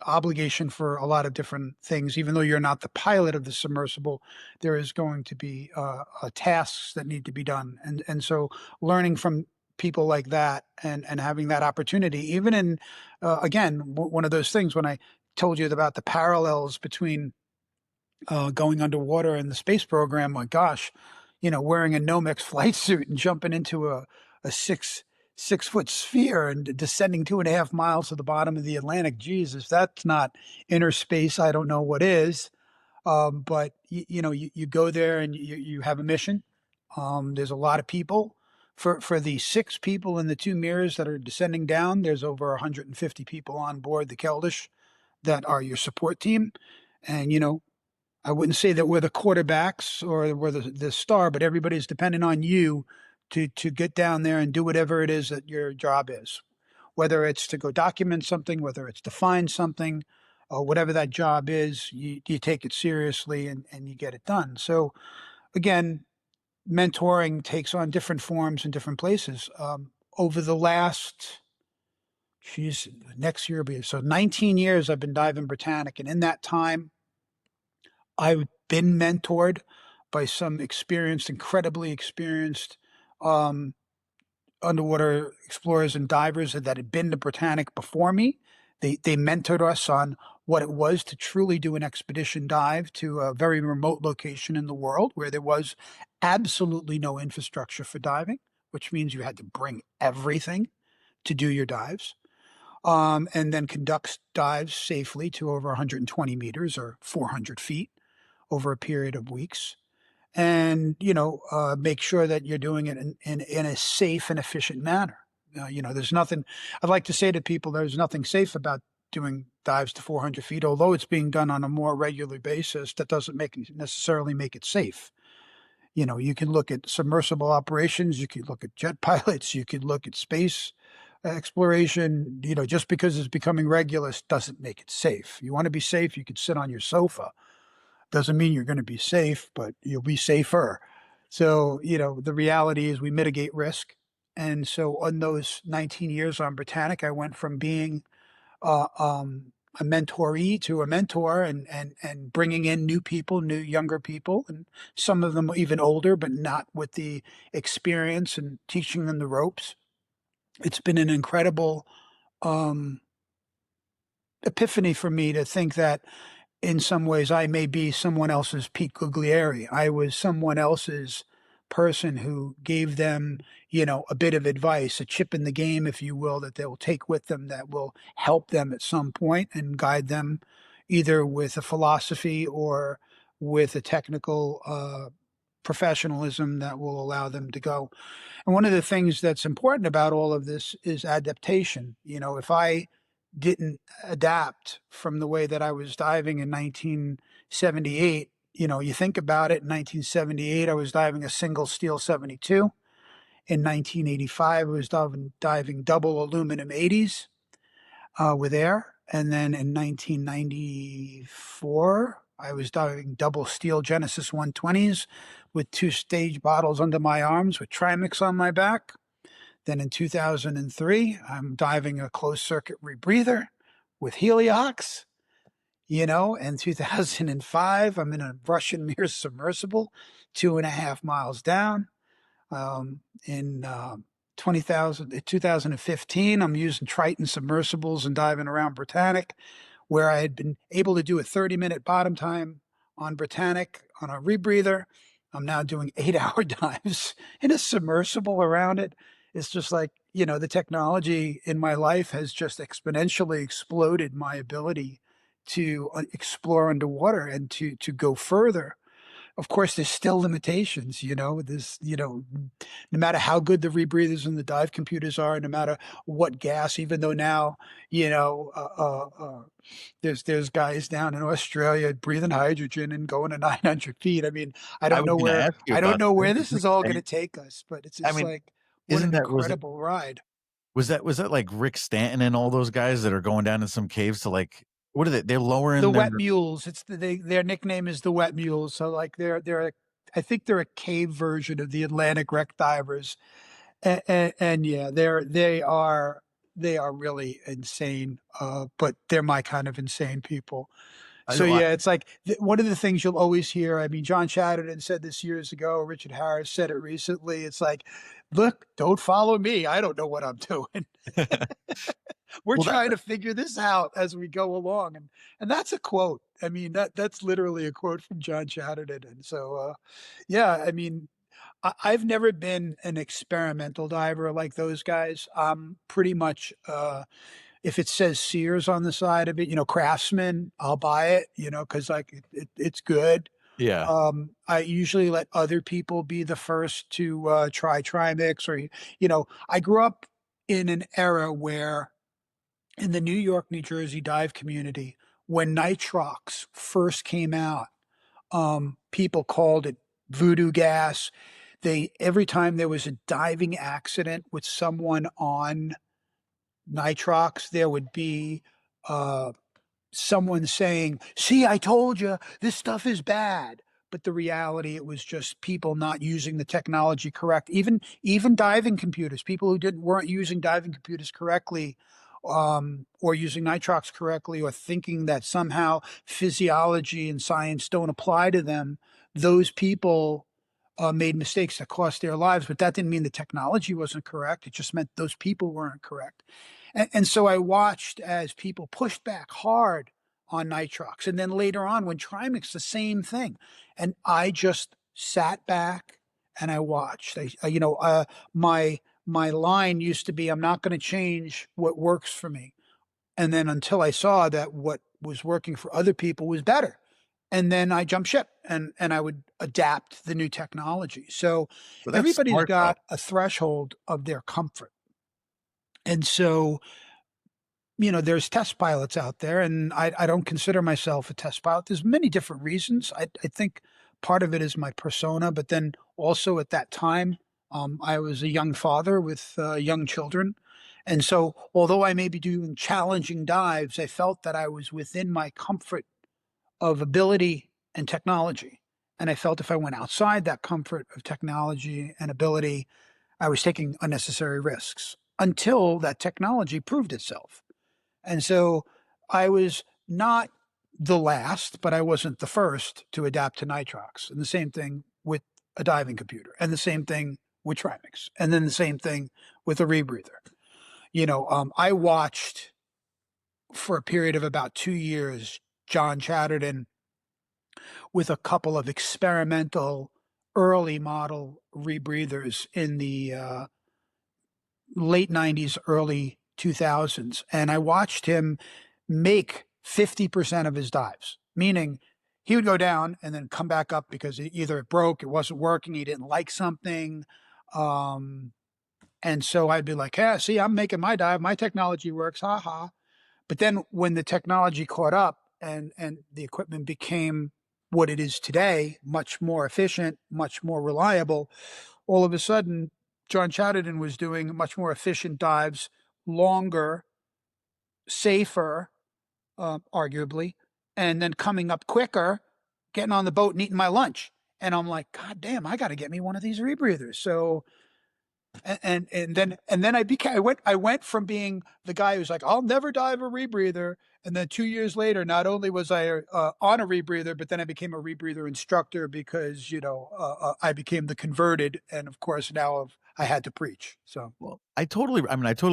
obligation for a lot of different things. Even though you're not the pilot of the submersible, there is going to be tasks that need to be done, and so learning from people like that and having that opportunity, even in again one of those things when I told you about the parallels between going underwater in the space program. My gosh, wearing a Nomex flight suit and jumping into a six foot sphere and descending 2.5 miles to the bottom of the Atlantic. Jesus, that's not inner space. I don't know what is. But you go there and you have a mission. There's a lot of people. For the 6 people in the 2 mirrors that are descending down, there's over 150 people on board the Keldysh that are your support team. And I wouldn't say that we're the quarterbacks or we're the star, but everybody's dependent on you to get down there and do whatever it is that your job is. Whether it's to go document something, whether it's to find something, or whatever that job is, you take it seriously and you get it done. So again, mentoring takes on different forms in different places. Over the last, next year will be so 19 years I've been diving Britannic, and in that time I've been mentored by some incredibly experienced um, underwater explorers and divers that had been to Britannic before me. They mentored us on what it was to truly do an expedition dive to a very remote location in the world where there was absolutely no infrastructure for diving, which means you had to bring everything to do your dives. And then conduct dives safely to over 120 meters or 400 feet over a period of weeks, and make sure that you're doing it in a safe and efficient manner. There's nothing, I'd like to say to people, there's nothing safe about doing dives to 400 feet, although it's being done on a more regular basis. That doesn't necessarily make it safe. You can look at submersible operations, you could look at jet pilots, you could look at space exploration. Just because it's becoming regular doesn't make it safe. You want to be safe, you could sit on your sofa. Doesn't mean you're going to be safe, but you'll be safer. So, the reality is we mitigate risk. And so on those 19 years on Britannic, I went from being a mentoree to a mentor, and bringing in new people, new younger people, and some of them even older, but not with the experience, and teaching them the ropes. It's been an incredible um, epiphany for me to think that in some ways I may be someone else's Pete Guglieri. I was someone else's person who gave them, a bit of advice, a chip in the game, if you will, that they will take with them, that will help them at some point and guide them either with a philosophy or with a technical professionalism that will allow them to go. And one of the things that's important about all of this is adaptation. If I didn't adapt from the way that I was diving in 1978, you think about it, in 1978, I was diving a single steel 72. In 1985, I was diving double aluminum 80s with air. And then in 1994, I was diving double steel Genesis 120s with 2 stage bottles under my arms with Trimix on my back. Then in 2003, I'm diving a closed circuit rebreather with Heliox. In 2005, I'm in a Russian Mir submersible, 2.5 miles down. In 2015, I'm using Triton submersibles and diving around Britannic, where I had been able to do a 30-minute bottom time on Britannic on a rebreather. I'm now doing 8-hour dives in a submersible around it. It's just like, the technology in my life has just exponentially exploded my ability to explore underwater and to go further. Of course, there's still limitations, no matter how good the rebreathers and the dive computers are, no matter what gas, even though now, you know, there's guys down in Australia breathing hydrogen and going to 900 feet. I mean, I was gonna ask you I don't about know where that. this is all going to take us, but it's I just mean, like, what isn't an that incredible ride. was that like Rick Stanton and all those guys that are going down in some caves to like what are they? They're The lowering their wet mules. Their nickname is the wet mules. So like I think they're a cave version of the Atlantic wreck divers. And yeah, they are really insane, but they're my kind of insane people. I So know. yeah, it's like one of the things you'll always hear. I mean, John Chatterton said this years ago. Richard Harris said it recently. It's like, look, don't follow me. I don't know what I'm doing. We're Well, trying to figure this out as we go along, and that's a quote. I mean, that's literally a quote from John Chatterton. And so, yeah, I mean, I've never been an experimental diver like those guys. Pretty much, if it says Sears on the side of it, Craftsman, I'll buy it, because like it's good. yeah, I usually let other people be the first to try Trimix, or I grew up in an era where in the New York, New Jersey dive community, when nitrox first came out, people called it voodoo gas. They Every time there was a diving accident with someone on nitrox, there would be uh, someone saying, "See, I told you this stuff is bad." But the reality, it was just people not using the technology correct. Even diving computers, people who didn't weren't using diving computers correctly, or using nitrox correctly, or thinking that somehow physiology and science don't apply to them. Those people made mistakes that cost their lives, but that didn't mean the technology wasn't correct. It just meant those people weren't correct. And so I watched as people pushed back hard on nitrox. And then later on, when Trimix, the same thing. And I just sat back and I watched. My line used to be, I'm not going to change what works for me. And then until I saw that what was working for other people was better. And then I jumped ship and I would adapt the new technology. So but that's everybody's smart though. got a threshold of their comfort. And so, there's test pilots out there, and I don't consider myself a test pilot. There's many different reasons. I think part of it is my persona, but then also at that time, I was a young father with young children. And so, although I may be doing challenging dives, I felt that I was within my comfort of ability and technology. And I felt if I went outside that comfort of technology and ability, I was taking unnecessary risks until that technology proved itself. And so I was not the last, but I wasn't the first to adapt to nitrox. And the same thing with a diving computer, and the same thing with Trimix, and then the same thing with a rebreather. I watched for a period of about 2 years John Chatterton with a couple of experimental early model rebreathers in the late 90s, early 2000s. And I watched him make 50% of his dives, meaning he would go down and then come back up because either it broke, it wasn't working, he didn't like something. Um, and so I'd be like, "Hey, see, I'm making my dive, my technology works, ha ha." But then when the technology caught up and the equipment became what it is today, much more efficient, much more reliable, all of a sudden, John Chatterton was doing much more efficient dives, longer, safer, arguably, and then coming up quicker, getting on the boat and eating my lunch. And I'm like, God damn, I got to get me one of these rebreathers. So, and then I went from being the guy who's like, I'll never dive a rebreather. And then 2 years later, not only was I on a rebreather, but then I became a rebreather instructor because I became the converted, and of course now I had to preach. So Well, I totally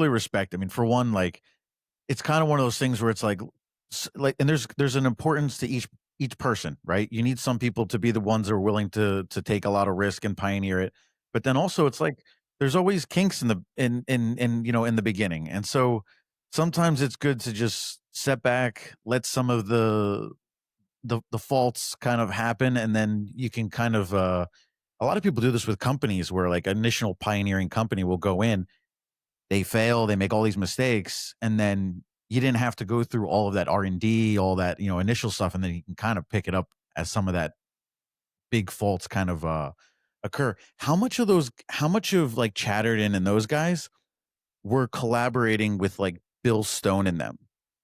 respect. I mean, for one, like it's kind of one of those things where it's like, and there's an importance to each person, right? You need some people to be the ones that are willing to take a lot of risk and pioneer it, but then also it's like there's always kinks in the in the beginning, and so sometimes it's good to just step back, let some of the faults kind of happen, and then you can kind of a lot of people do this with companies where like initial pioneering company will go in, they fail, they make all these mistakes, and then you didn't have to go through all of that R&D, all that, initial stuff, and then you can kind of pick it up as some of that big faults kind of occur. How much of like Chatterton and those guys were collaborating with like Bill Stone and them?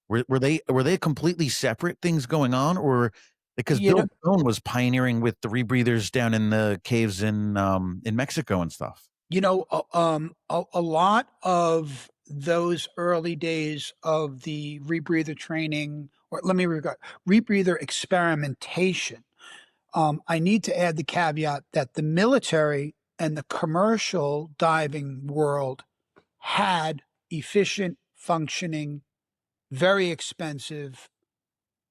Were they completely separate things going on, or because you Bill Stone was pioneering with the rebreathers down in the caves in Mexico and stuff? A lot of those early days of the rebreather training, or let me regard rebreather experimentation. I need to add the caveat that the military and the commercial diving world had efficient, functioning, very expensive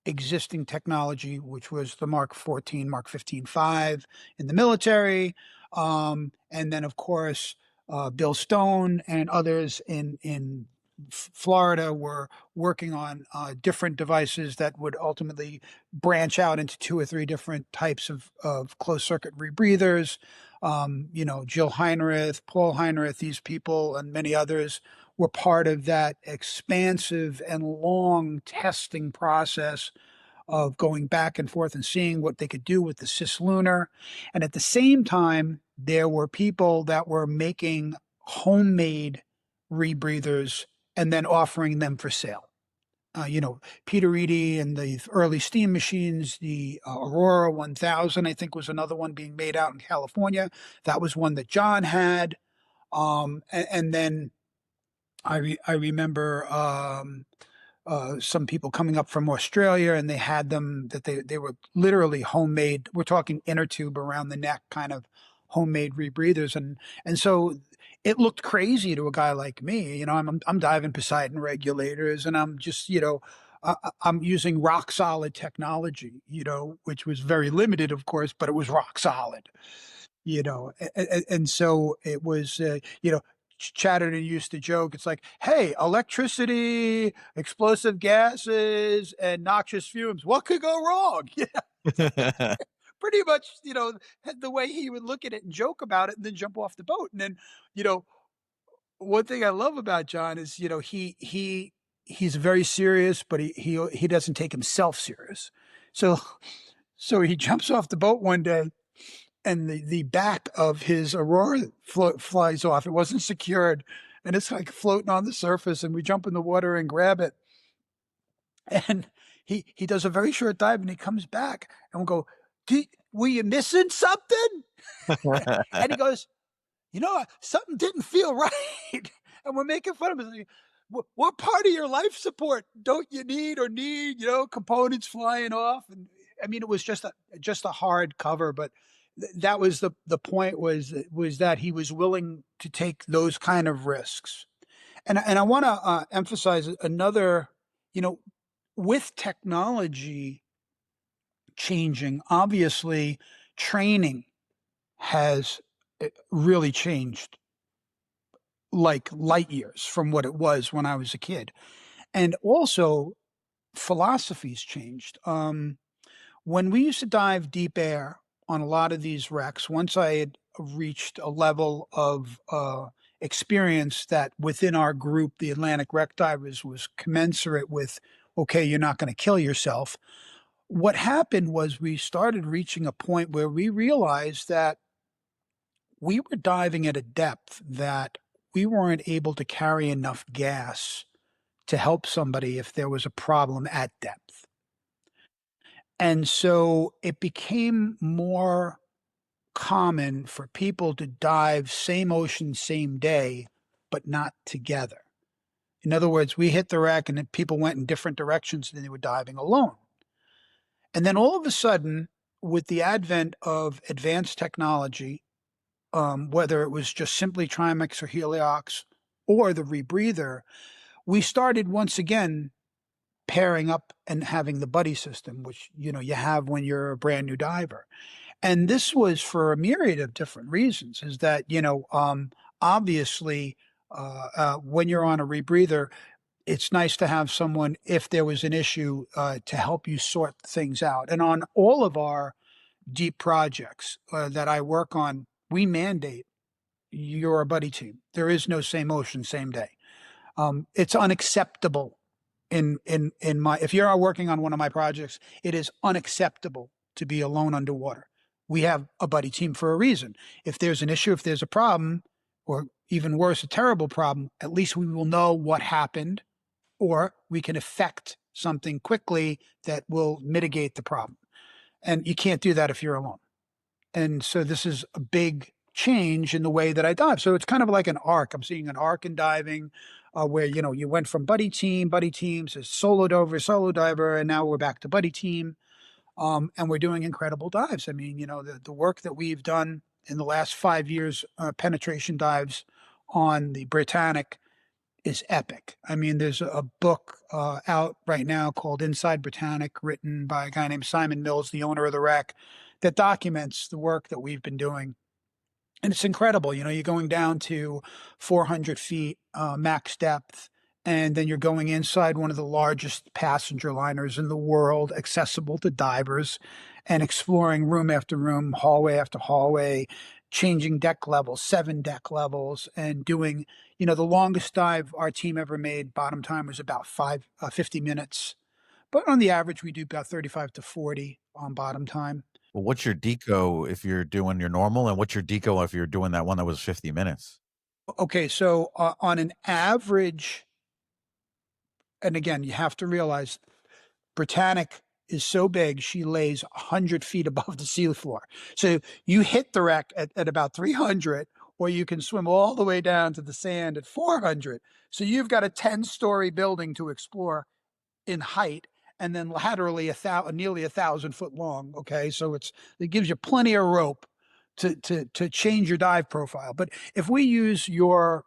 existing technology, which was the Mark 14, Mark 15.5 in the military. And then, of course, Bill Stone and others in Florida were working on different devices that would ultimately branch out into two or three different types of closed circuit rebreathers. Jill Heinrich, Paul Heinrich, these people, and many others were part of that expansive and long testing process of going back and forth and seeing what they could do with the cislunar. And at the same time, there were people that were making homemade rebreathers and then offering them for sale. Peter Reedy and the early steam machines, the Aurora 1000, I think was another one being made out in California. That was one that John had. And then I remember some people coming up from Australia, and they had them that they were literally homemade. We're talking inner tube around the neck, kind of homemade rebreathers, and so it looked crazy to a guy like me. I'm diving Poseidon regulators, and I'm just I'm using rock solid technology, which was very limited, of course, but it was rock solid. And so it was, Chatterton used to joke, it's like, hey, electricity, explosive gases, and noxious fumes, what could go wrong? Pretty much, the way he would look at it and joke about it and then jump off the boat. And then, you know, one thing I love about John is, he's very serious, but he doesn't take himself serious. So he jumps off the boat one day, and the back of his Aurora flies off. It wasn't secured, and it's like floating on the surface. And we jump in the water and grab it. And he does a very short dive, and he comes back, and we'll go, "Were you missing something?" And he goes, something didn't feel right. And we're making fun of him. What part of your life support don't you need or need, components flying off? And I mean, it was just a hard cover, but that was the point was that he was willing to take those kind of risks. And I want to emphasize another, with technology changing, obviously training has really changed like light years from what it was when I was a kid. And also philosophies changed. When we used to dive deep air on a lot of these wrecks, once I had reached a level of experience that within our group, the Atlantic wreck divers, was commensurate with, okay, you're not going to kill yourself. What happened was we started reaching a point where we realized that we were diving at a depth that we weren't able to carry enough gas to help somebody if there was a problem at depth. And so it became more common for people to dive same ocean, same day, but not together. In other words, we hit the wreck and then people went in different directions than they were diving alone. And then all of a sudden, with the advent of advanced technology, whether it was just simply Trimix or Heliox or the rebreather, we started once again pairing up and having the buddy system, which you have when you're a brand new diver. And this was for a myriad of different reasons. Is that obviously when you're on a rebreather, it's nice to have someone if there was an issue to help you sort things out. And on all of our deep projects that I work on, we mandate you're a buddy team. There is no same ocean, same day. It's unacceptable in my, if you're working on one of my projects, it is unacceptable to be alone underwater. We have a buddy team for a reason. If there's an issue, if there's a problem, or even worse, a terrible problem, at least we will know what happened, or we can effect something quickly that will mitigate the problem. And you can't do that if you're alone. And so this is a big change in the way that I dive. So it's kind of like an arc. I'm seeing an arc in diving, where you went from buddy teams, to solo diver, and now we're back to buddy team. And we're doing incredible dives. I mean, the work that we've done in the last 5 years, penetration dives on the Britannic is epic. I mean, there's a book out right now called Inside Britannic, written by a guy named Simon Mills, the owner of the wreck, that documents the work that we've been doing. And it's incredible. You're going down to 400 feet max depth, and then you're going inside one of the largest passenger liners in the world, accessible to divers, and exploring room after room, hallway after hallway, changing deck levels, 7 deck levels, and doing, the longest dive our team ever made, bottom time was about 50 minutes. But on the average, we do about 35 to 40 on bottom time. Well, what's your deco if you're doing your normal, and what's your deco if you're doing that one that was 50 minutes? Okay, so on an average, and again, you have to realize Britannic is so big, she lays 100 feet above the sea floor. So you hit the wreck at about 300, or you can swim all the way down to the sand at 400. So you've got a 10-story building to explore in height, and then laterally nearly 1,000 foot long. Okay, so it gives you plenty of rope to change your dive profile. But if we use your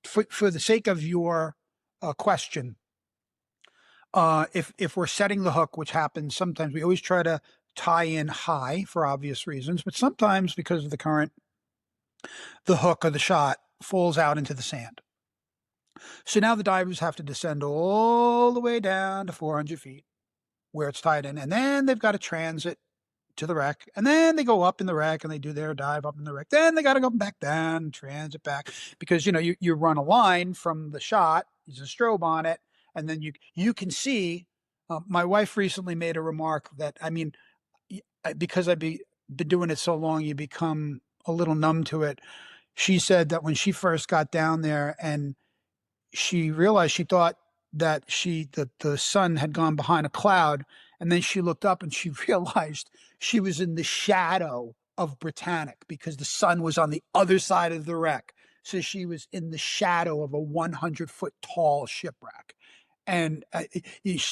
for the sake of your question, if we're setting the hook, which happens sometimes, we always try to tie in high for obvious reasons, but sometimes because of the current, the hook or the shot falls out into the sand. So now the divers have to descend all the way down to 400 feet where it's tied in, and then they've got to transit to the wreck, and then they go up in the wreck and they do their dive up in the wreck. Then they got to go back down, transit back, because you run a line from the shot. There's a strobe on it, and then you can see. My wife recently made a remark that, I mean, because I've been doing it so long, you become a little numb to it. She said that when she first got down there and she realized, she thought that the sun had gone behind a cloud, and then she looked up and she realized she was in the shadow of Britannic because the sun was on the other side of the wreck. So she was in the shadow of a 100-foot tall shipwreck. And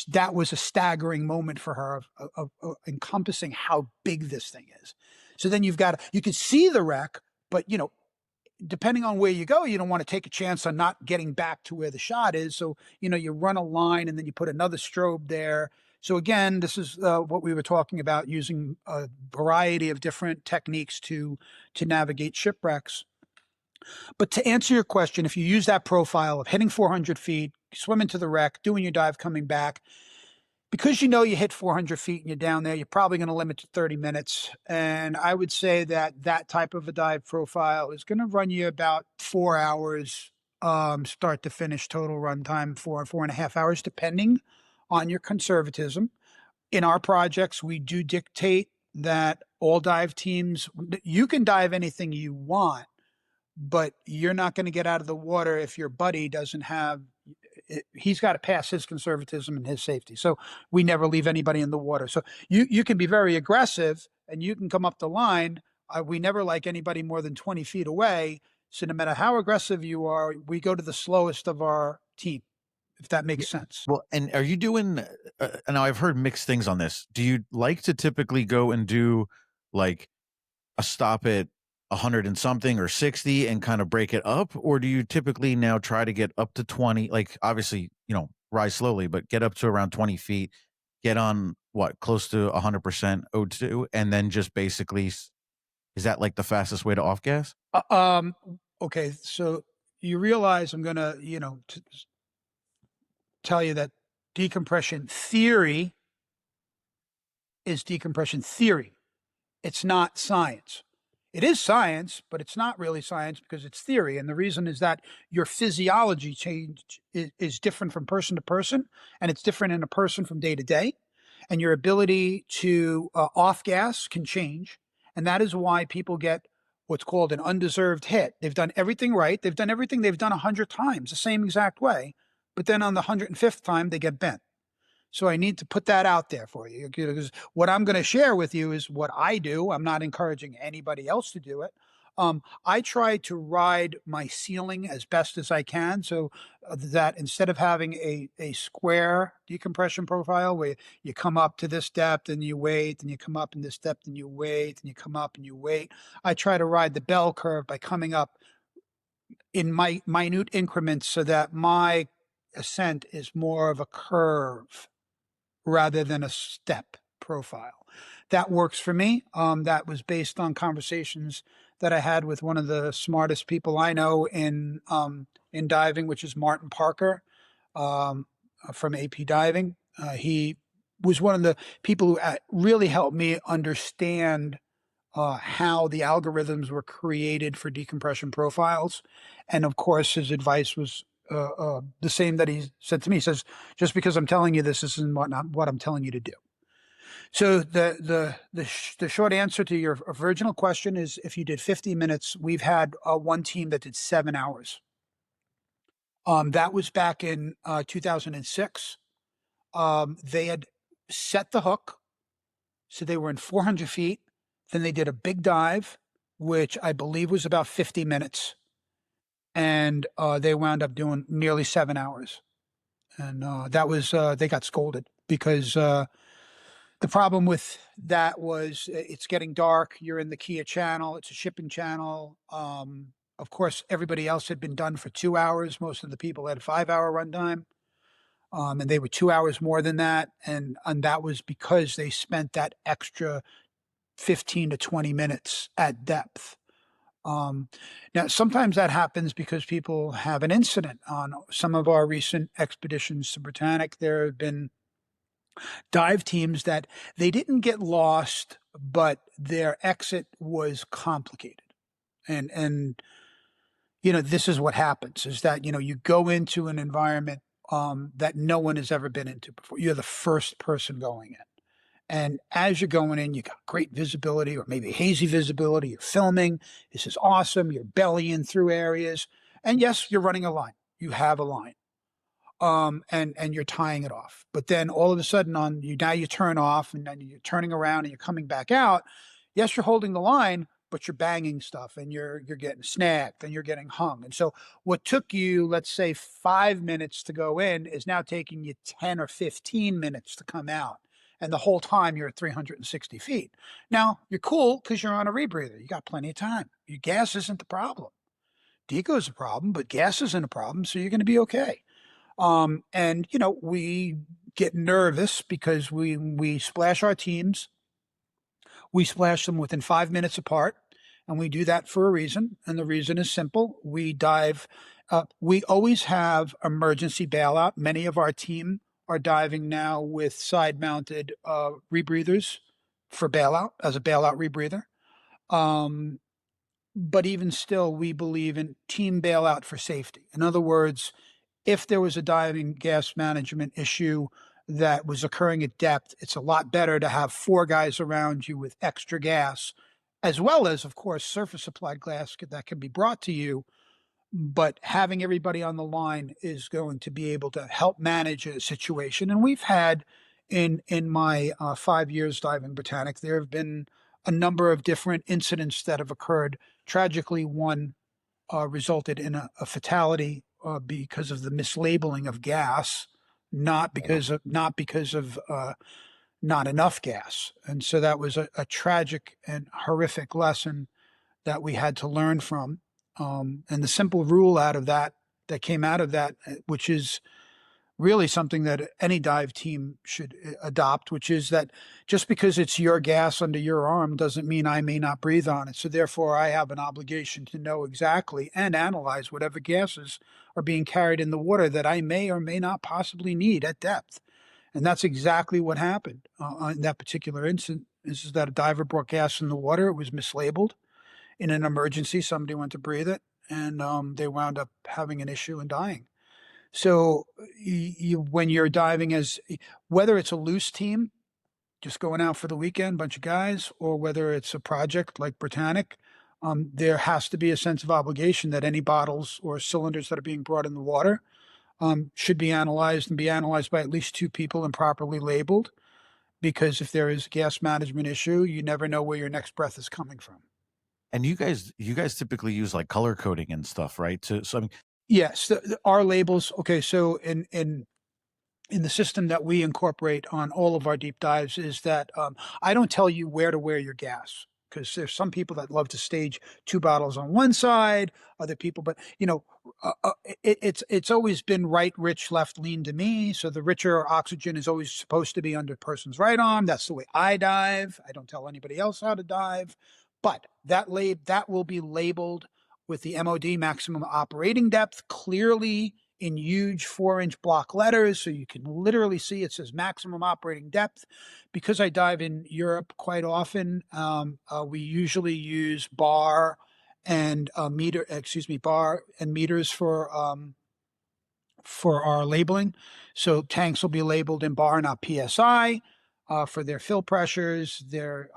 that was a staggering moment for her of encompassing how big this thing is. So then you can see the wreck, but depending on where you go, you don't want to take a chance on not getting back to where the shot is. So, you run a line and then you put another strobe there. So again, this is what we were talking about, using a variety of different techniques to navigate shipwrecks. But to answer your question, if you use that profile of hitting 400 feet, swimming to the wreck, doing your dive, coming back, because you hit 400 feet and you're down there, you're probably going to limit to 30 minutes. And I would say that type of a dive profile is going to run you about 4 hours, start to finish, total run time, 4.5 hours, depending on your conservatism. In our projects, we do dictate that all dive teams, you can dive anything you want, but you're not going to get out of the water if your buddy doesn't have he's got to pass his conservatism and his safety. So we never leave anybody in the water. So you can be very aggressive and you can come up the line. We never like anybody more than 20 feet away. So no matter how aggressive you are, we go to the slowest of our team, if that makes sense. Well, and are you doing, now I've heard mixed things on this. Do you like to typically go and do like a stop at 100 and something or 60 and kind of break it up? Or do you typically now try to get up to 20, like obviously, rise slowly, but get up to around 20 feet, get on close to 100% O2, and then just basically, is that like the fastest way to off gas? Okay. So you realize I'm going to, tell you that decompression theory is decompression theory. It's not science. It is science, but it's not really science because it's theory. And the reason is that your physiology change is different from person to person, and it's different in a person from day to day. And your ability to off gas can change. And that is why people get what's called an undeserved hit. They've done everything right. They've done everything they've done 100 times the same exact way. But then on the 105th time, they get bent. So I need to put that out there for you, because what I'm going to share with you is what I do. I'm not encouraging anybody else to do it. I try to ride my ceiling as best as I can, so that instead of having a square decompression profile where you come up to this depth and you wait, and you come up in this depth and you wait, and you come up and you wait, I try to ride the bell curve by coming up in my minute increments so that my ascent is more of a curve rather than a step profile. That works for me. That was based on conversations that I had with one of the smartest people I know in diving, which is Martin Parker from AP Diving. He was one of the people who really helped me understand how the algorithms were created for decompression profiles. And of course, his advice was the same that he said to me. He says, just because I'm telling you this isn't what I'm telling you to do. So the short answer to your original question is, if you did 50 minutes, we've had one team that did 7 hours. That was back in 2006. They had set the hook, so they were in 400 feet. Then they did a big dive, which I believe was about 50 minutes. And they wound up doing nearly 7 hours. And that was, they got scolded because the problem with that was it's getting dark. You're in the Kia channel. It's a shipping channel. Of course, everybody else had been done for 2 hours. Most of the people had 5-hour runtime. And they were 2 hours more than that. And that was because they spent that extra 15 to 20 minutes at depth. Now, sometimes that happens because people have an incident. On some of our recent expeditions to Britannic, there have been dive teams that they didn't get lost, but their exit was complicated. And this is what happens, is that, you go into an environment that no one has ever been into before. You're the first person going in. And as you're going in, you got great visibility or maybe hazy visibility. You're filming. This is awesome. You're bellying through areas. And yes, you're running a line. You have a line. And you're tying it off. But then all of a sudden now you turn off, and then you're turning around and you're coming back out. Yes, you're holding the line, but you're banging stuff and you're getting snagged and you're getting hung. And so what took you, let's say, 5 minutes to go in is now taking you 10 or 15 minutes to come out. And the whole time you're at 360 feet. Now, you're cool because you're on a rebreather. You got plenty of time. Your gas isn't the problem. Deco is a problem, but gas isn't a problem, so you're going to be okay. And we get nervous because we splash our teams. We splash them within 5 minutes apart, and we do that for a reason. And the reason is simple. We dive. We always have emergency bailout. Many of our team are diving now with side-mounted rebreathers for bailout, as a bailout rebreather. But even still, we believe in team bailout for safety. In other words, if there was a diving gas management issue that was occurring at depth, it's a lot better to have 4 guys around you with extra gas, as well as, of course, surface supplied gas that can be brought to you. But having everybody on the line is going to be able to help manage a situation. And we've had in my 5 years diving Britannic, there have been a number of different incidents that have occurred. Tragically, one resulted in a fatality because of the mislabeling of gas, not because of not enough gas. And so that was a tragic and horrific lesson that we had to learn from. And the simple rule that came out of that, which is really something that any dive team should adopt, which is that just because it's your gas under your arm doesn't mean I may not breathe on it. So therefore, I have an obligation to know exactly and analyze whatever gases are being carried in the water that I may or may not possibly need at depth. And that's exactly what happened in that particular incident. This is that a diver brought gas in the water. It was mislabeled. In an emergency, somebody went to breathe it, and they wound up having an issue and dying. So when you're diving, whether it's a loose team, just going out for the weekend, bunch of guys, or whether it's a project like Britannic, there has to be a sense of obligation that any bottles or cylinders that are being brought in the water should be analyzed by at least 2 people and properly labeled. Because if there is a gas management issue, you never know where your next breath is coming from. And you guys typically use like color coding and stuff, right? So I mean, Yes, our labels. Okay, so in the system that we incorporate on all of our deep dives is that I don't tell you where to wear your gas because there's some people that love to stage two bottles on one side, other people, but it's always been right, rich, left, lean to me. So the richer oxygen is always supposed to be under the person's right arm. That's the way I dive. I don't tell anybody else how to dive, but that will be labeled with the MOD maximum operating depth clearly in huge 4-inch block letters. So you can literally see it says maximum operating depth. Because I dive in Europe quite often, we usually use bar and bar and meters for our labeling. So tanks will be labeled in bar, not PSI, for their fill pressures. Their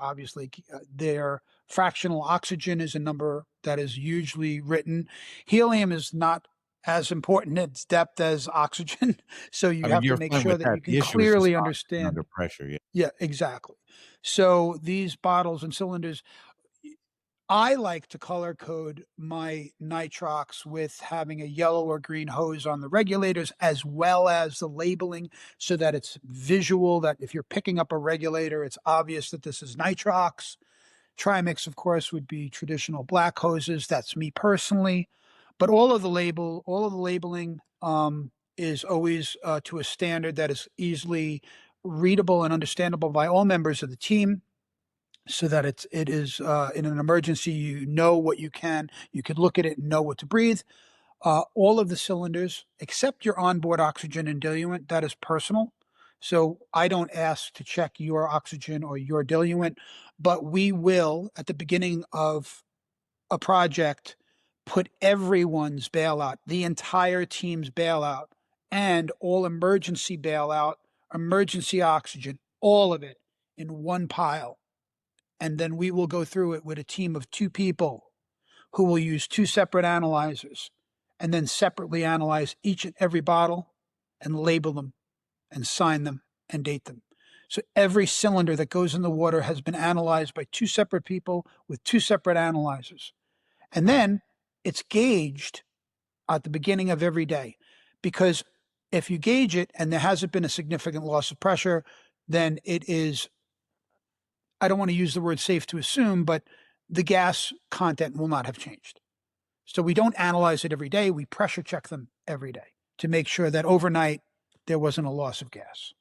fractional oxygen is a number that is usually written. Helium is not as important in its depth as oxygen. So I you mean, have to you're make fine sure with that that. you can The issue is just clearly oxygen under understand. pressure. Yeah. Yeah, exactly. So these bottles and cylinders, I like to color code my nitrox with having a yellow or green hose on the regulators as well as the labeling so that it's visual, that if you're picking up a regulator, it's obvious that this is nitrox. Trimix, of course, would be traditional black hoses. That's me personally. But all of the labeling is always to a standard that is easily readable and understandable by all members of the team so that it is in an emergency, you know what you could look at it and know what to breathe. All of the cylinders, except your onboard oxygen and diluent, that is personal. So I don't ask to check your oxygen or your diluent, but we will at the beginning of a project put everyone's bailout, the entire team's bailout, and all emergency bailout, emergency oxygen, all of it in one pile, and then we will go through it with a team of two people who will use two separate analyzers and then separately analyze each and every bottle and label them and sign them and date them. So every cylinder that goes in the water has been analyzed by two separate people with two separate analyzers. And then it's gauged at the beginning of every day because if you gauge it and there hasn't been a significant loss of pressure, then it is, I don't want to use the word safe to assume, but the gas content will not have changed. So we don't analyze it every day. We pressure check them every day to make sure that overnight there wasn't a loss of gas.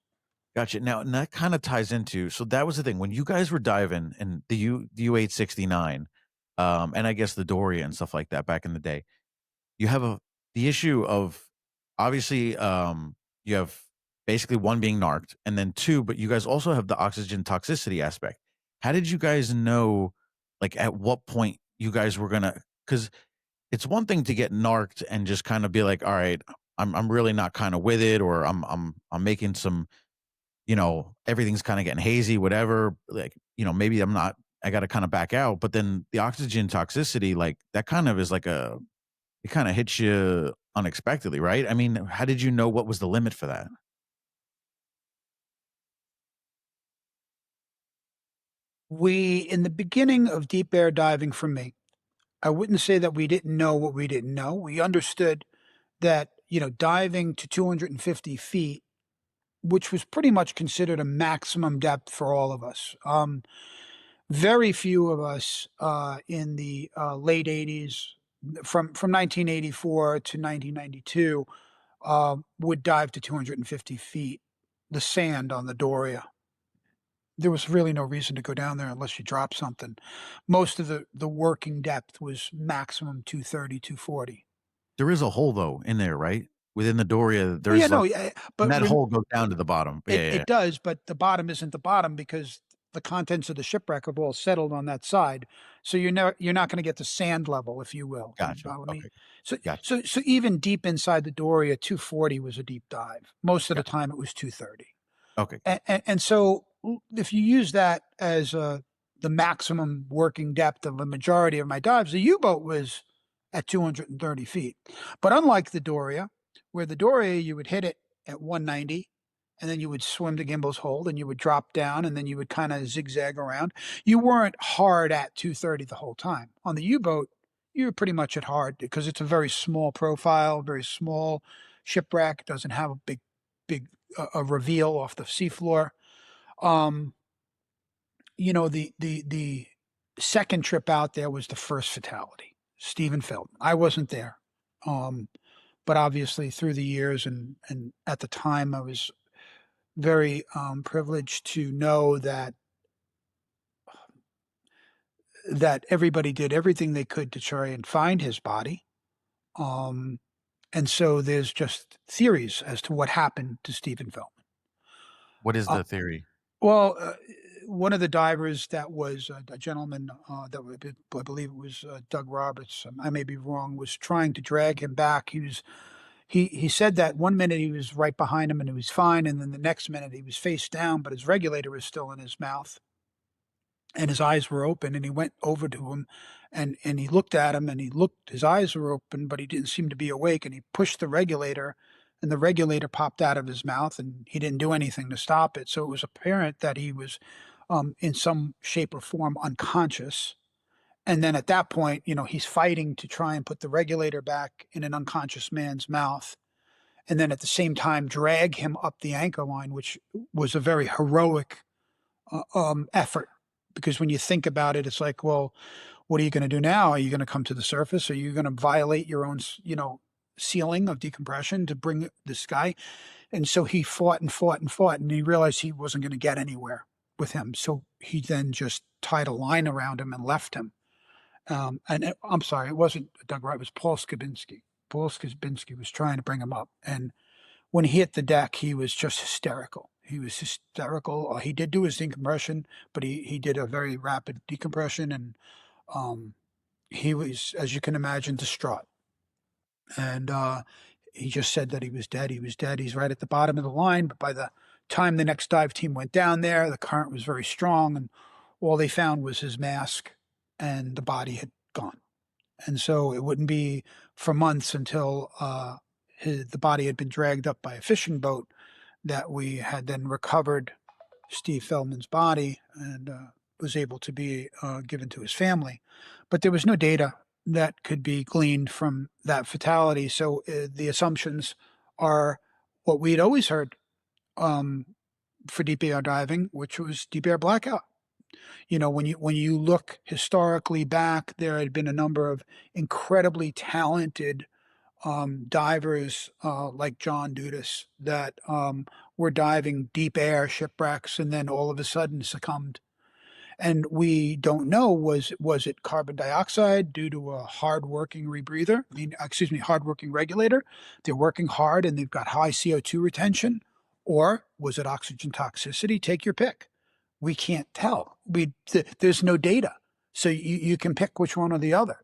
Gotcha. Now, and that kind of ties into, so that was the thing when you guys were diving and the U-869, and I guess the Doria and stuff like that back in the day. You have the issue of obviously you have basically one being narked and then two, but you guys also have the oxygen toxicity aspect. How did you guys know, like at what point you guys were gonna? Because it's one thing to get narked and just kind of be like, all right, I'm really not kind of with it, or I'm making some, everything's kind of getting hazy, whatever. Like, maybe I'm not. I got to kind of back out. But then the oxygen toxicity, like that, kind of is like it kind of hits you unexpectedly, right? I mean, how did you know what was the limit for that? In the beginning of deep air diving for me, I wouldn't say that we didn't know what we didn't know. We understood that, diving to 250 feet, which was pretty much considered a maximum depth for all of us. Very few of us in the late 80s, from 1984 to 1992, would dive to 250 feet. The sand on the Doria. There was really no reason to go down there unless you dropped something. Most of the working depth was maximum 230, 240. There is a hole though in there, right? Within the Doria, Oh, yeah, there's no, like, yeah, and but that hole goes down to the bottom. Yeah, yeah, yeah. it does, but the bottom isn't the bottom because the contents of the shipwreck have all settled on that side. So you're not going to get the sand level, if you will. You Gotcha. follow me? Okay, So gotcha, so even deep inside the Doria, 240 was a deep dive. Most of the gotcha. time, it was 230. Okay, And so if you use that as the maximum working depth of a majority of my dives, the U-boat was at 230 feet. But unlike the Doria, where the Doria you would hit it at 190 and then you would swim to gimbal's hold, and you would drop down, and then you would kind of zigzag around. You weren't hard at 230 the whole time. On the U-boat, you're pretty much at hard because it's a very small profile, very small shipwreck, doesn't have a big a reveal off the seafloor. Um, the second trip out there was the first fatality, Stephen Feldman. I wasn't there. Um, but obviously through the years and at the time I was very privileged to know that everybody did everything they could to try and find his body. Um, and so there's just theories as to what happened to Stephen Feldman. What is Uh, the theory? well, one of the divers that was a gentleman I believe it was Doug Roberts. I may be wrong. Was trying to drag him back. He said that one minute he was right behind him and he was fine, and then the next minute he was face down, but his regulator was still in his mouth and his eyes were open, and he went over to him and he looked at him, and his eyes were open, but he didn't seem to be awake, and he pushed the regulator, and the regulator popped out of his mouth, and he didn't do anything to stop it. So it was apparent that he was in some shape or form unconscious. And then at that point, he's fighting to try and put the regulator back in an unconscious man's mouth. And then at the same time, drag him up the anchor line, which was a very heroic effort. Because when you think about it, it's like, well, what are you going to do now? Are you going to come to the surface? Are you going to violate your own, ceiling of decompression to bring this guy? And so he fought and fought and fought, and he realized he wasn't going to get anywhere with him. So he then just tied a line around him and left him. I'm sorry, it wasn't Doug Wright, it was Paul Skabinski. Paul Skabinski was trying to bring him up. And when he hit the deck, he was just hysterical. He was hysterical. He did do his decompression, but he did a very rapid decompression. And he was, as you can imagine, distraught. And he just said that he was dead. He was dead. He's right at the bottom of the line. But by the time the next dive team went down there, the current was very strong. And all they found was his mask, and the body had gone. And so it wouldn't be for months until the body had been dragged up by a fishing boat that we had then recovered Steve Feldman's body and was able to be given to his family. But there was no data that could be gleaned from that fatality. So the assumptions are what we'd always heard for deep air diving, which was deep air blackout. When you look historically back, there had been a number of incredibly talented divers like John Dudas that were diving deep air shipwrecks and then all of a sudden succumbed. And we don't know, was it carbon dioxide due to a hard-working rebreather? Hard-working regulator. They're working hard and they've got high CO2 retention. Or was it oxygen toxicity? Take your pick. We can't tell. There's no data. So you can pick which one or the other.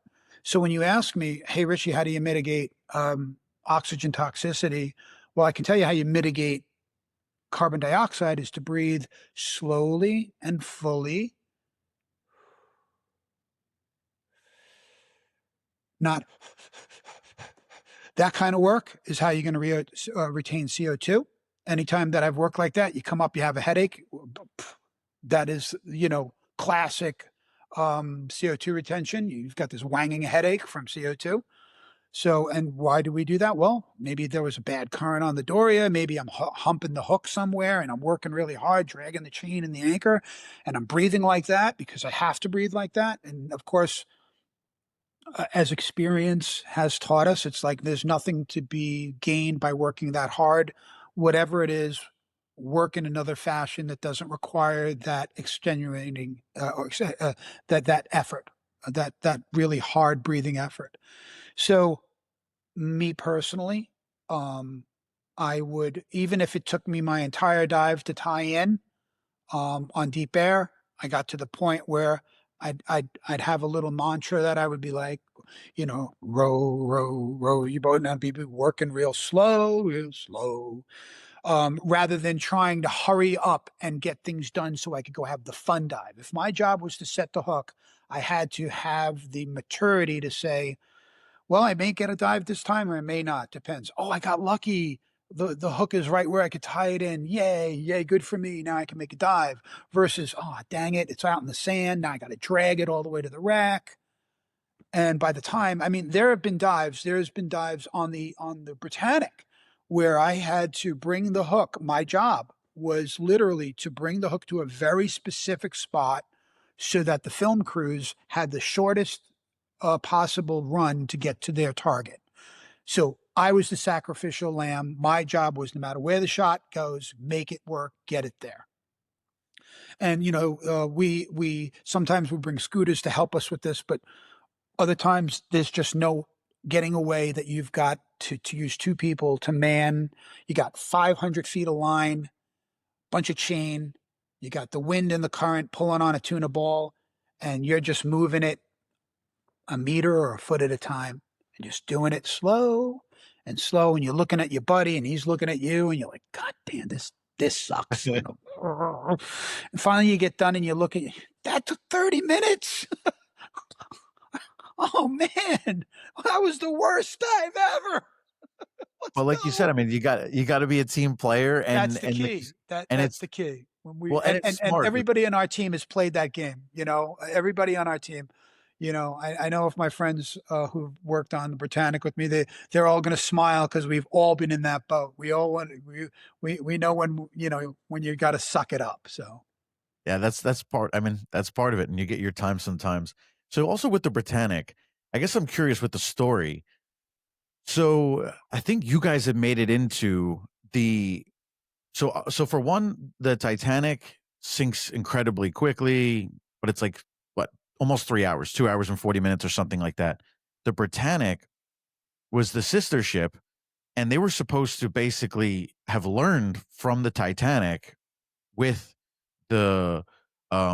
So when you ask me, hey, Richie, how do you mitigate oxygen toxicity? Well, I can tell you how you mitigate carbon dioxide is to breathe slowly and fully. Not that kind of work is how you're going to retain CO2. Anytime that I've worked like that, you come up, you have a headache. That is, classic CO2 retention. You've got this wanging headache from CO2. So, and why do we do that? Well, maybe there was a bad current on the Doria. Maybe I'm humping the hook somewhere and I'm working really hard, dragging the chain and the anchor, and I'm breathing like that because I have to breathe like that. And of course, as experience has taught us, it's like there's nothing to be gained by working that hard. Whatever it is, work in another fashion that doesn't require that extenuating that effort, that really hard breathing effort. So, me personally, I would, even if it took me my entire dive to tie in on deep air, I got to the point where I'd have a little mantra that I would be like, row, row, row your boat, and I'd be working real slow, rather than trying to hurry up and get things done so I could go have the fun dive. If my job was to set the hook, I had to have the maturity to say, well, I may get a dive this time or I may not, depends. Oh, I got lucky. the hook is right where I could tie it in. Yay, yay, good for me. Now I can make a dive. Versus, oh, dang it, it's out in the sand. Now I got to drag it all the way to the rack. And by the time, I mean, there's been dives on the Britannic where I had to bring the hook. My job was literally to bring the hook to a very specific spot so that the film crews had the shortest possible run to get to their target. So I was the sacrificial lamb. My job was no matter where the shot goes, make it work, get it there. And we sometimes we bring scooters to help us with this, but other times there's just no getting away that you've got to use two people to man. You got 500 feet of line, bunch of chain. You got the wind and the current pulling on a tuna ball, and you're just moving it a meter or a foot at a time and just doing it slow and slow. And you're looking at your buddy and he's looking at you and you're like, God damn, this sucks. And finally you get done and you look at, that took 30 minutes. Oh man, that was the worst dive ever. Let's Well, like you said, go. I mean, you got to be a team player, That's the and key. and That's it's the key. When we well, and it's and smart. everybody on our team has played that game. Everybody on our team. I know if my friends who've worked on the Britannic with me, they're all going to smile because we've all been in that boat. We all want we know when you got to suck it up. So Yeah, that's part. I mean, that's part of it, and you get your time sometimes. So also with the Britannic, I guess I'm curious with the story. So I think you guys have made it into the so for one, the Titanic sinks incredibly quickly, but it's like what, almost 3 hours, 2 hours and 40 minutes or something like that. The Britannic was the sister ship, and they were supposed to basically have learned from the Titanic with the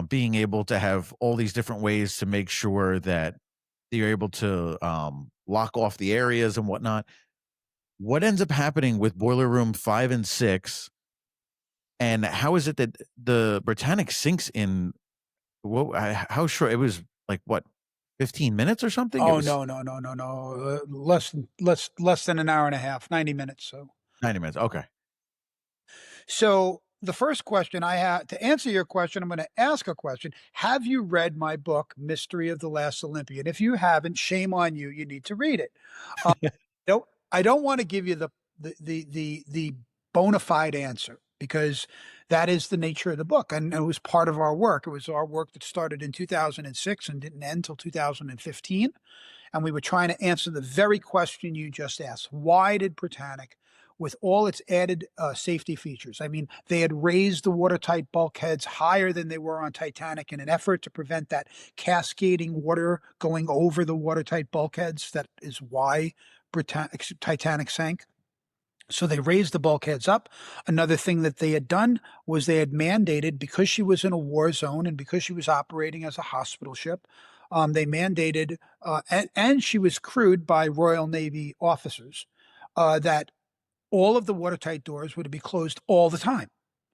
being able to have all these different ways to make sure that you're able to lock off the areas and whatnot. What ends up happening with Boiler Room 5 and 6, and how is it that the Britannic sinks in how short? It was like what, 15 minutes or something? It oh was no, less than an hour and a half, 90 minutes. So 90 minutes. Okay. So the first question I have to answer your question, I'm going to ask a question. Have you read my book, Mystery of the Last Olympian? If you haven't, shame on you. You need to read it. Um, I don't want to give you the bona fide answer because that is the nature of the book, and it was part of our work. It was our work that started in 2006 and didn't end until 2015. And we were trying to answer the very question you just asked. Why did Britannic, with all its added safety features, I mean, they had raised the watertight bulkheads higher than they were on Titanic in an effort to prevent that cascading water going over the watertight bulkheads. That is why Titanic sank. So they raised the bulkheads up. Another thing that they had done was they had mandated, because she was in a war zone and because she was operating as a hospital ship, they mandated, and she was crewed by Royal Navy officers, that all of the watertight doors were to be closed all the time,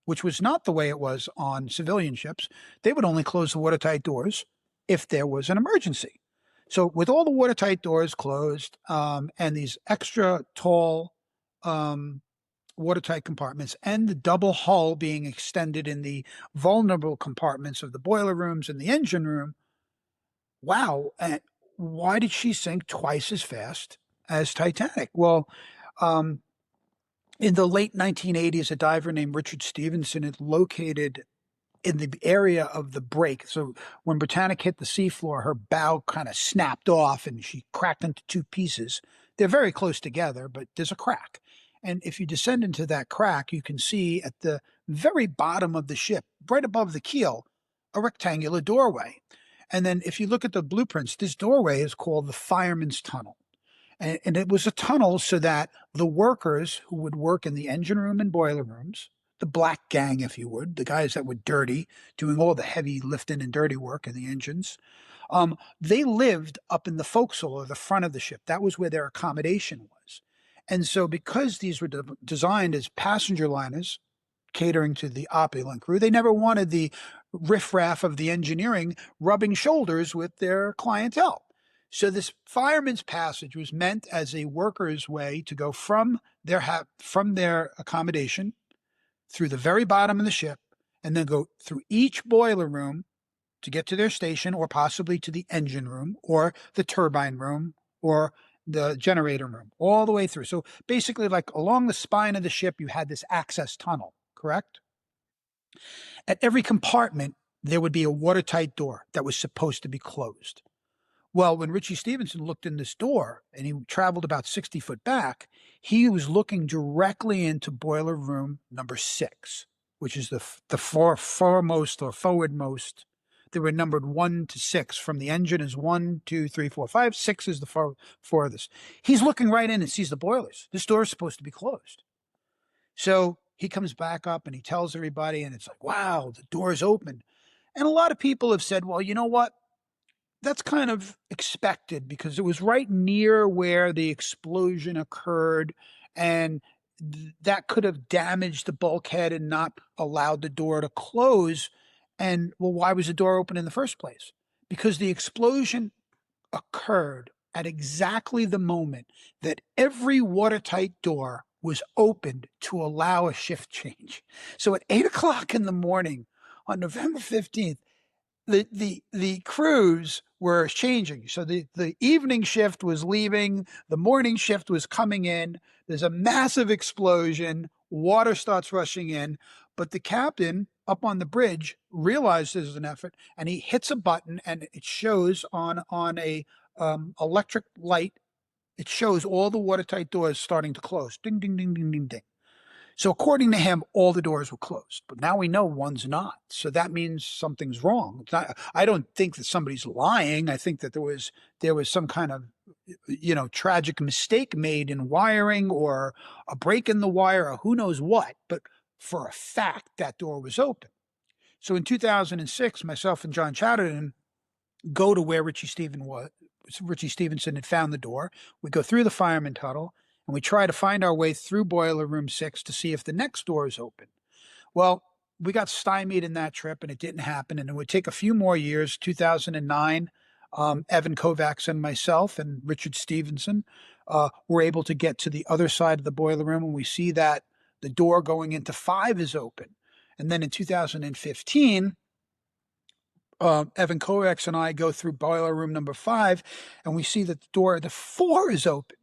which was not the way it was on civilian ships. They would only close the watertight doors if there was an emergency. So with all the watertight doors closed, and these extra tall um, watertight compartments and the double hull being extended in the vulnerable compartments of the boiler rooms and the engine room, wow. And why did she sink twice as fast as Titanic? Well, um, in the late 1980s, a diver named Richard Stevenson had located in the area of the break. So when Britannic hit the seafloor, her bow kind of snapped off and she cracked into two pieces. They're very close together, but there's a crack. And if you descend into that crack, you can see at the very bottom of the ship, right above the keel, a rectangular doorway. And then if you look at the blueprints, this doorway is called the fireman's tunnel. And it was a tunnel so that the workers who would work in the engine room and boiler rooms, the black gang, if you would, the guys that were dirty, doing all the heavy lifting and dirty work in the engines, they lived up in the forecastle or the front of the ship. That was where their accommodation was. And so, because these were designed as passenger liners, catering to the opulent crew, they never wanted the riffraff of the engineering rubbing shoulders with their clientele. So this fireman's passage was meant as a worker's way to go from from their accommodation through the very bottom of the ship, and then go through each boiler room to get to their station, or possibly to the engine room or the turbine room or the generator room, all the way through. So basically, like along the spine of the ship, you had this access tunnel, correct? At every compartment, there would be a watertight door that was supposed to be closed. Well, when Richie Stevenson looked in this door and he traveled about 60 foot back, he was looking directly into boiler room number 6, which is the foremost or forwardmost. They were numbered 1 to 6. From the engine is 1, 2, 3, 4, 5. 6 is the farthest. He's looking right in and sees the boilers. This door is supposed to be closed. So he comes back up and he tells everybody, and it's like, wow, the door's open. And a lot of people have said, well, you know what? That's kind of expected because it was right near where the explosion occurred, and that could have damaged the bulkhead and not allowed the door to close. And well, why was the door open in the first place? Because the explosion occurred at exactly the moment that every watertight door was opened to allow a shift change. So at 8 o'clock in the morning on November 15th, the crews were changing. So the evening shift was leaving, the morning shift was coming in. There's a massive explosion, water starts rushing in, but the captain up on the bridge realized there's an effort, and he hits a button, and it shows on a electric light. It shows all the watertight doors starting to close. Ding, ding, ding, ding, ding, ding. So according to him, all the doors were closed, but now we know one's not. So that means something's wrong. It's not, I don't think that somebody's lying. I think that there was some kind of, tragic mistake made in wiring, or a break in the wire, or who knows what. But for a fact, that door was open. So in 2006, myself and John Chatterton go to where Richie Stevenson had found the door. We go through the fireman tunnel, and we try to find our way through boiler room 6 to see if the next door is open. Well, we got stymied in that trip, and it didn't happen. And it would take a few more years. 2009, Evan Kovacs and myself and Richard Stevenson were able to get to the other side of the boiler room, and we see that the door going into 5 is open. And then in 2015, Evan Kovacs and I go through boiler room number 5, and we see that the door to 4 is open.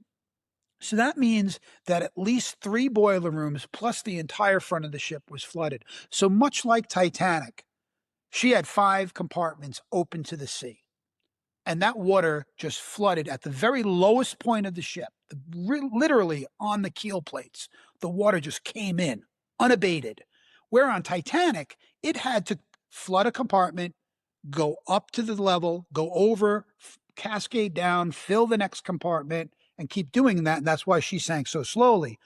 So that means that at least 3 boiler rooms plus the entire front of the ship was flooded. So much like Titanic, she had 5 compartments open to the sea. And that water just flooded at the very lowest point of the ship, literally on the keel plates. The water just came in unabated. Where on Titanic, it had to flood a compartment, go up to the level, go over, cascade down, fill the next compartment, and keep doing that. And that's why she sank so slowly.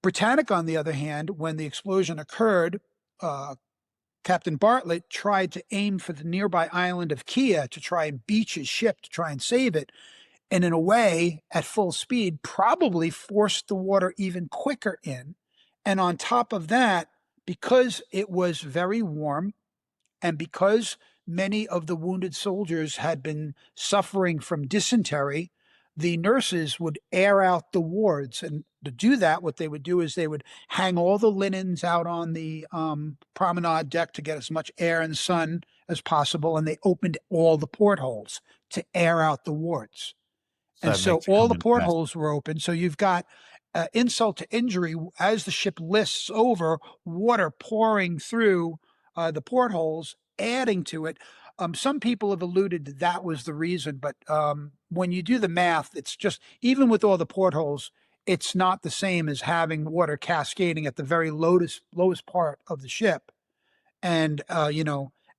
Britannic, on the other hand, when the explosion occurred, Captain Bartlett tried to aim for the nearby island of Kia to try and beach his ship to try and save it. And in a way, at full speed, probably forced the water even quicker in. And on top of that, because it was very warm, and because many of the wounded soldiers had been suffering from dysentery, the nurses would air out the wards. And to do that, what they would do is they would hang all the linens out on the promenade deck to get as much air and sun as possible. And they opened all the portholes to air out the wards. And so all the portholes were open. So you've got insult to injury as the ship lists over, water pouring through the portholes, adding to it. Some people have alluded that was the reason, but when you do the math, it's just, even with all the portholes, it's not the same as having water cascading at the very lowest part of the ship. And,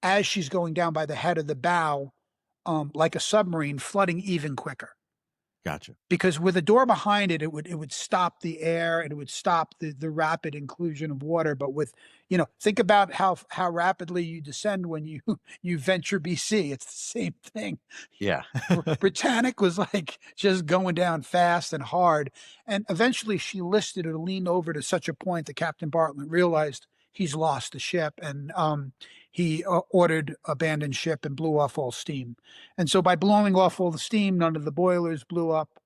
as she's going down by the head of the bow, like a submarine, flooding even quicker. Gotcha. Because with a door behind it, it would stop the air, and it would stop the rapid inclusion of water. But with, think about how rapidly you descend when you venture BC. It's the same thing. Yeah. Britannic was like just going down fast and hard. And eventually she listed or leaned over to such a point that Captain Bartlett realized he's lost the ship. And he ordered abandon ship and blew off all steam. And so by blowing off all the steam, none of the boilers blew up.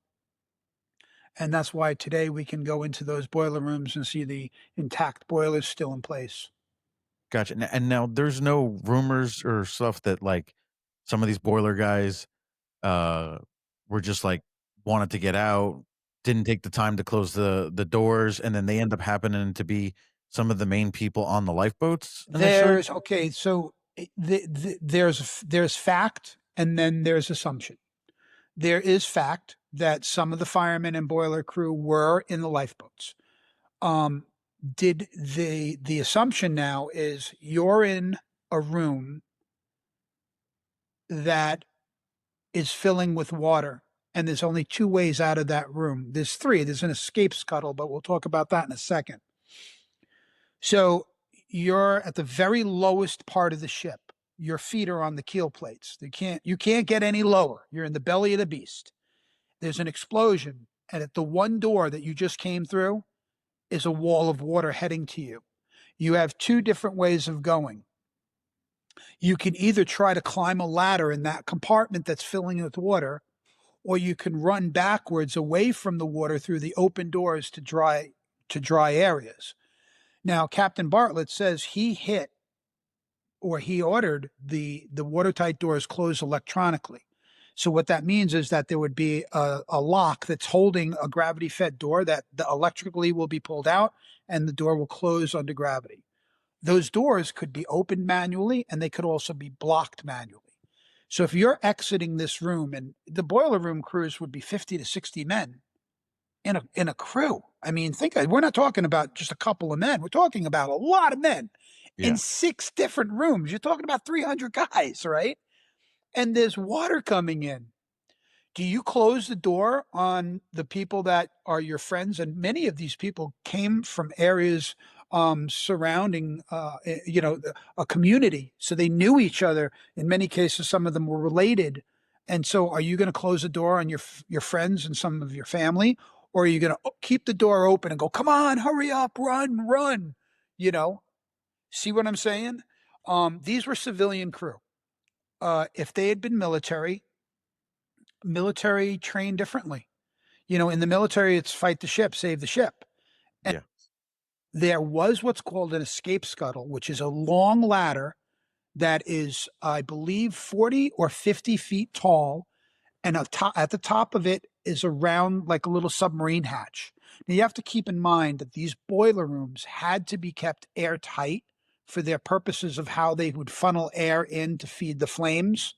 And that's why today we can go into those boiler rooms and see the intact boilers still in place. Gotcha. And now there's no rumors or stuff that like some of these boiler guys uh were just like wanted to get out, didn't take the time to close the doors, and then they end up happening to be some of the main people on the lifeboats initially. There's okay, so there's fact and then there's assumption. There is fact that some of the firemen and boiler crew were in the lifeboats. Um, did the assumption now is you're in a room that is filling with water, and there's only two ways out of that room. There's three. There's an escape scuttle, but we'll talk about that in a second. So you're at the very lowest part of the ship. Your feet are on the keel plates. You can't get any lower. You're in the belly of the beast. There's an explosion, and at the one door that you just came through is a wall of water heading to you. You have two different ways of going. You can either try to climb a ladder in that compartment that's filling with water, or you can run backwards away from the water through the open doors to dry areas. Now, Captain Bartlett says he ordered the watertight doors closed electronically. So what that means is that there would be a lock that's holding a gravity fed door that the electrically will be pulled out and the door will close under gravity. Those doors could be opened manually and they could also be blocked manually. So if you're exiting this room, and the boiler room crews would be 50 to 60 men in a crew. I mean, we're not talking about just a couple of men. We're talking about a lot of men in Yeah. 6 different rooms. You're talking about 300 guys, right? And there's water coming in. Do you close the door on the people that are your friends? And many of these people came from areas surrounding, a community. So they knew each other. In many cases, some of them were related. And so are you going to close the door on your friends and some of your family? Or are you going to keep the door open and go, come on, hurry up, run, run? You know, see what I'm saying? These were civilian crew. If they had been military trained differently. In the military, it's fight the ship, save the ship. And Yeah. there was what's called an escape scuttle, which is a long ladder that is, I believe, 40 or 50 feet tall. And at the top of it is around like a little submarine hatch. Now, you have to keep in mind that these boiler rooms had to be kept airtight for their purposes of how they would funnel air in to feed the flames.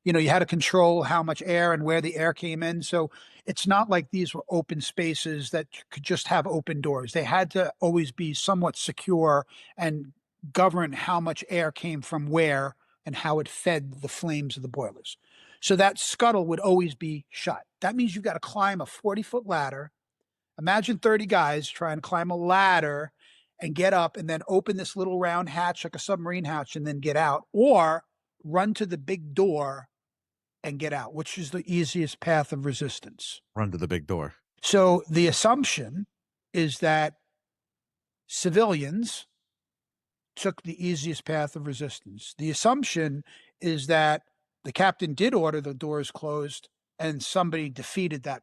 You had to control how much air and where the air came in. So it's not like these were open spaces that could just have open doors. They had to always be somewhat secure and govern how much air came from where and how it fed the flames of the boilers. So that scuttle would always be shut. That means you've got to climb a 40-foot ladder. Imagine 30 guys trying to climb a ladder and get up and then open this little round hatch like a submarine hatch and then get out, or run to the big door and get out, which is the easiest path of resistance. Run to the big door. So the assumption is that civilians took the easiest path of resistance. The assumption is that the captain did order the doors closed and somebody defeated that,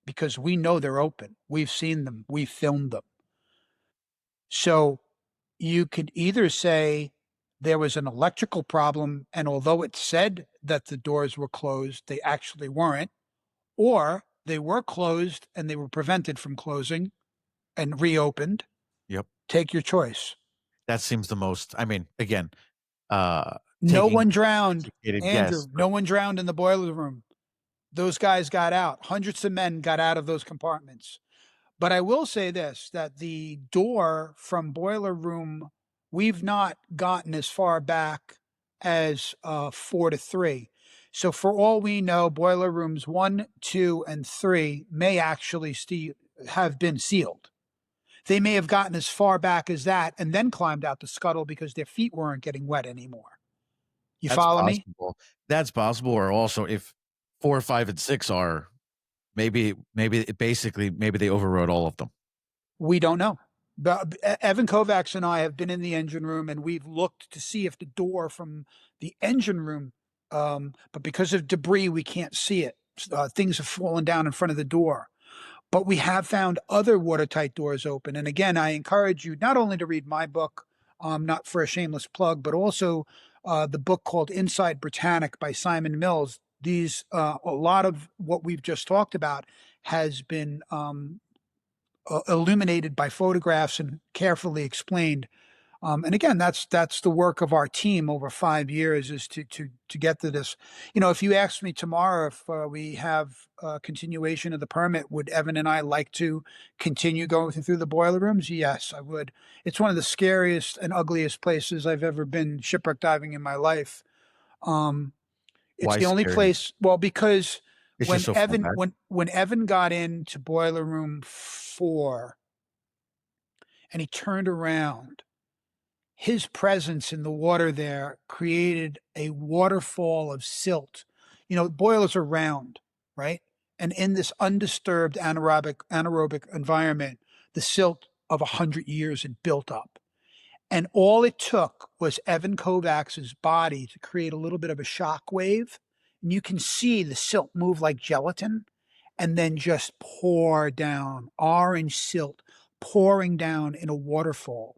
because we know they're open. We've seen them. We've filmed them. So you could either say there was an electrical problem, and although it said that the doors were closed, they actually weren't, or they were closed and they were prevented from closing and reopened. Yep. Take your choice. That seems the most, I mean, again, No taking one drowned, educated Andrew. guess. No one drowned in the boiler room. Those guys got out. Hundreds of men got out of those compartments. But I will say this, that the door from boiler room, we've not gotten as far back as 4 to 3. So for all we know, boiler rooms 1, 2, and 3 may actually have been sealed. They may have gotten as far back as that and then climbed out the scuttle because their feet weren't getting wet anymore. You That's follow me? possible. That's possible. Or also if 4, 5, and 6 are maybe they overrode all of them. We don't know. But Evan Kovacs and I have been in the engine room and we've looked to see if the door from the engine room, but because of debris, we can't see it. Things have fallen down in front of the door. But we have found other watertight doors open. And again, I encourage you not only to read my book, not for a shameless plug, but also the book called Inside Britannic by Simon Mills. A lot of what we've just talked about has been illuminated by photographs and carefully explained. And again, that's the work of our team over 5 years, is to get to this. If you ask me tomorrow if we have a continuation of the permit, would Evan and I like to continue going through the boiler rooms? Yes, I would. It's one of the scariest and ugliest places I've ever been shipwreck diving in my life. Um, it's Why the only scary? place. Well, because It's just so far back. when Evan got into boiler room 4 and he turned around, his presence in the water there created a waterfall of silt. Boilers are round, right? And in this undisturbed anaerobic environment, the silt of 100 years had built up. And all it took was Evan Kovacs's body to create a little bit of a shock wave. And you can see the silt move like gelatin and then just pour down, orange silt pouring down in a waterfall.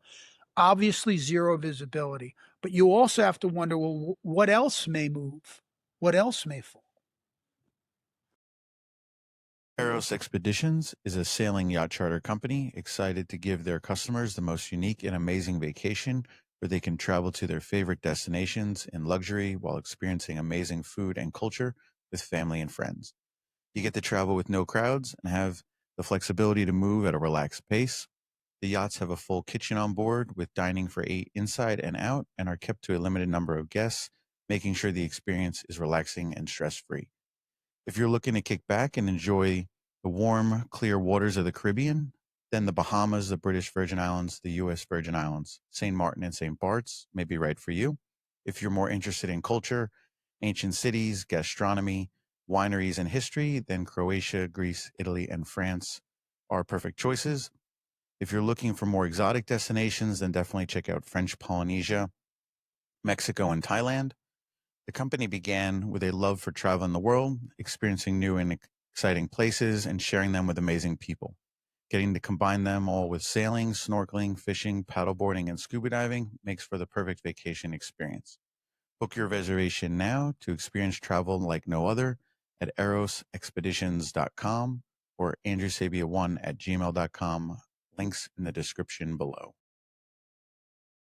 Obviously, zero visibility. But you also have to wonder, well, what else may move? What else may fall? Eros Expeditions is a sailing yacht charter company excited to give their customers the most unique and amazing vacation where they can travel to their favorite destinations in luxury while experiencing amazing food and culture with family and friends. You get to travel with no crowds and have the flexibility to move at a relaxed pace. The yachts have a full kitchen on board with dining for 8 inside and out and are kept to a limited number of guests, making sure the experience is relaxing and stress-free. If you're looking to kick back and enjoy the warm, clear waters of the Caribbean, then the Bahamas, the British Virgin Islands, the U.S. Virgin Islands, St. Martin, and St. Bart's may be right for you. If you're more interested in culture, ancient cities, gastronomy, wineries, and history, then Croatia, Greece, Italy, and France are perfect choices. If you're looking for more exotic destinations, then definitely check out French Polynesia, Mexico, and Thailand. The company began with a love for traveling the world, experiencing new and exciting places, and sharing them with amazing people. Getting to combine them all with sailing, snorkeling, fishing, paddleboarding, and scuba diving makes for the perfect vacation experience. Book your reservation now to experience travel like no other at erosexpeditions.com or andrewsabia1@gmail.com. Links in the description below.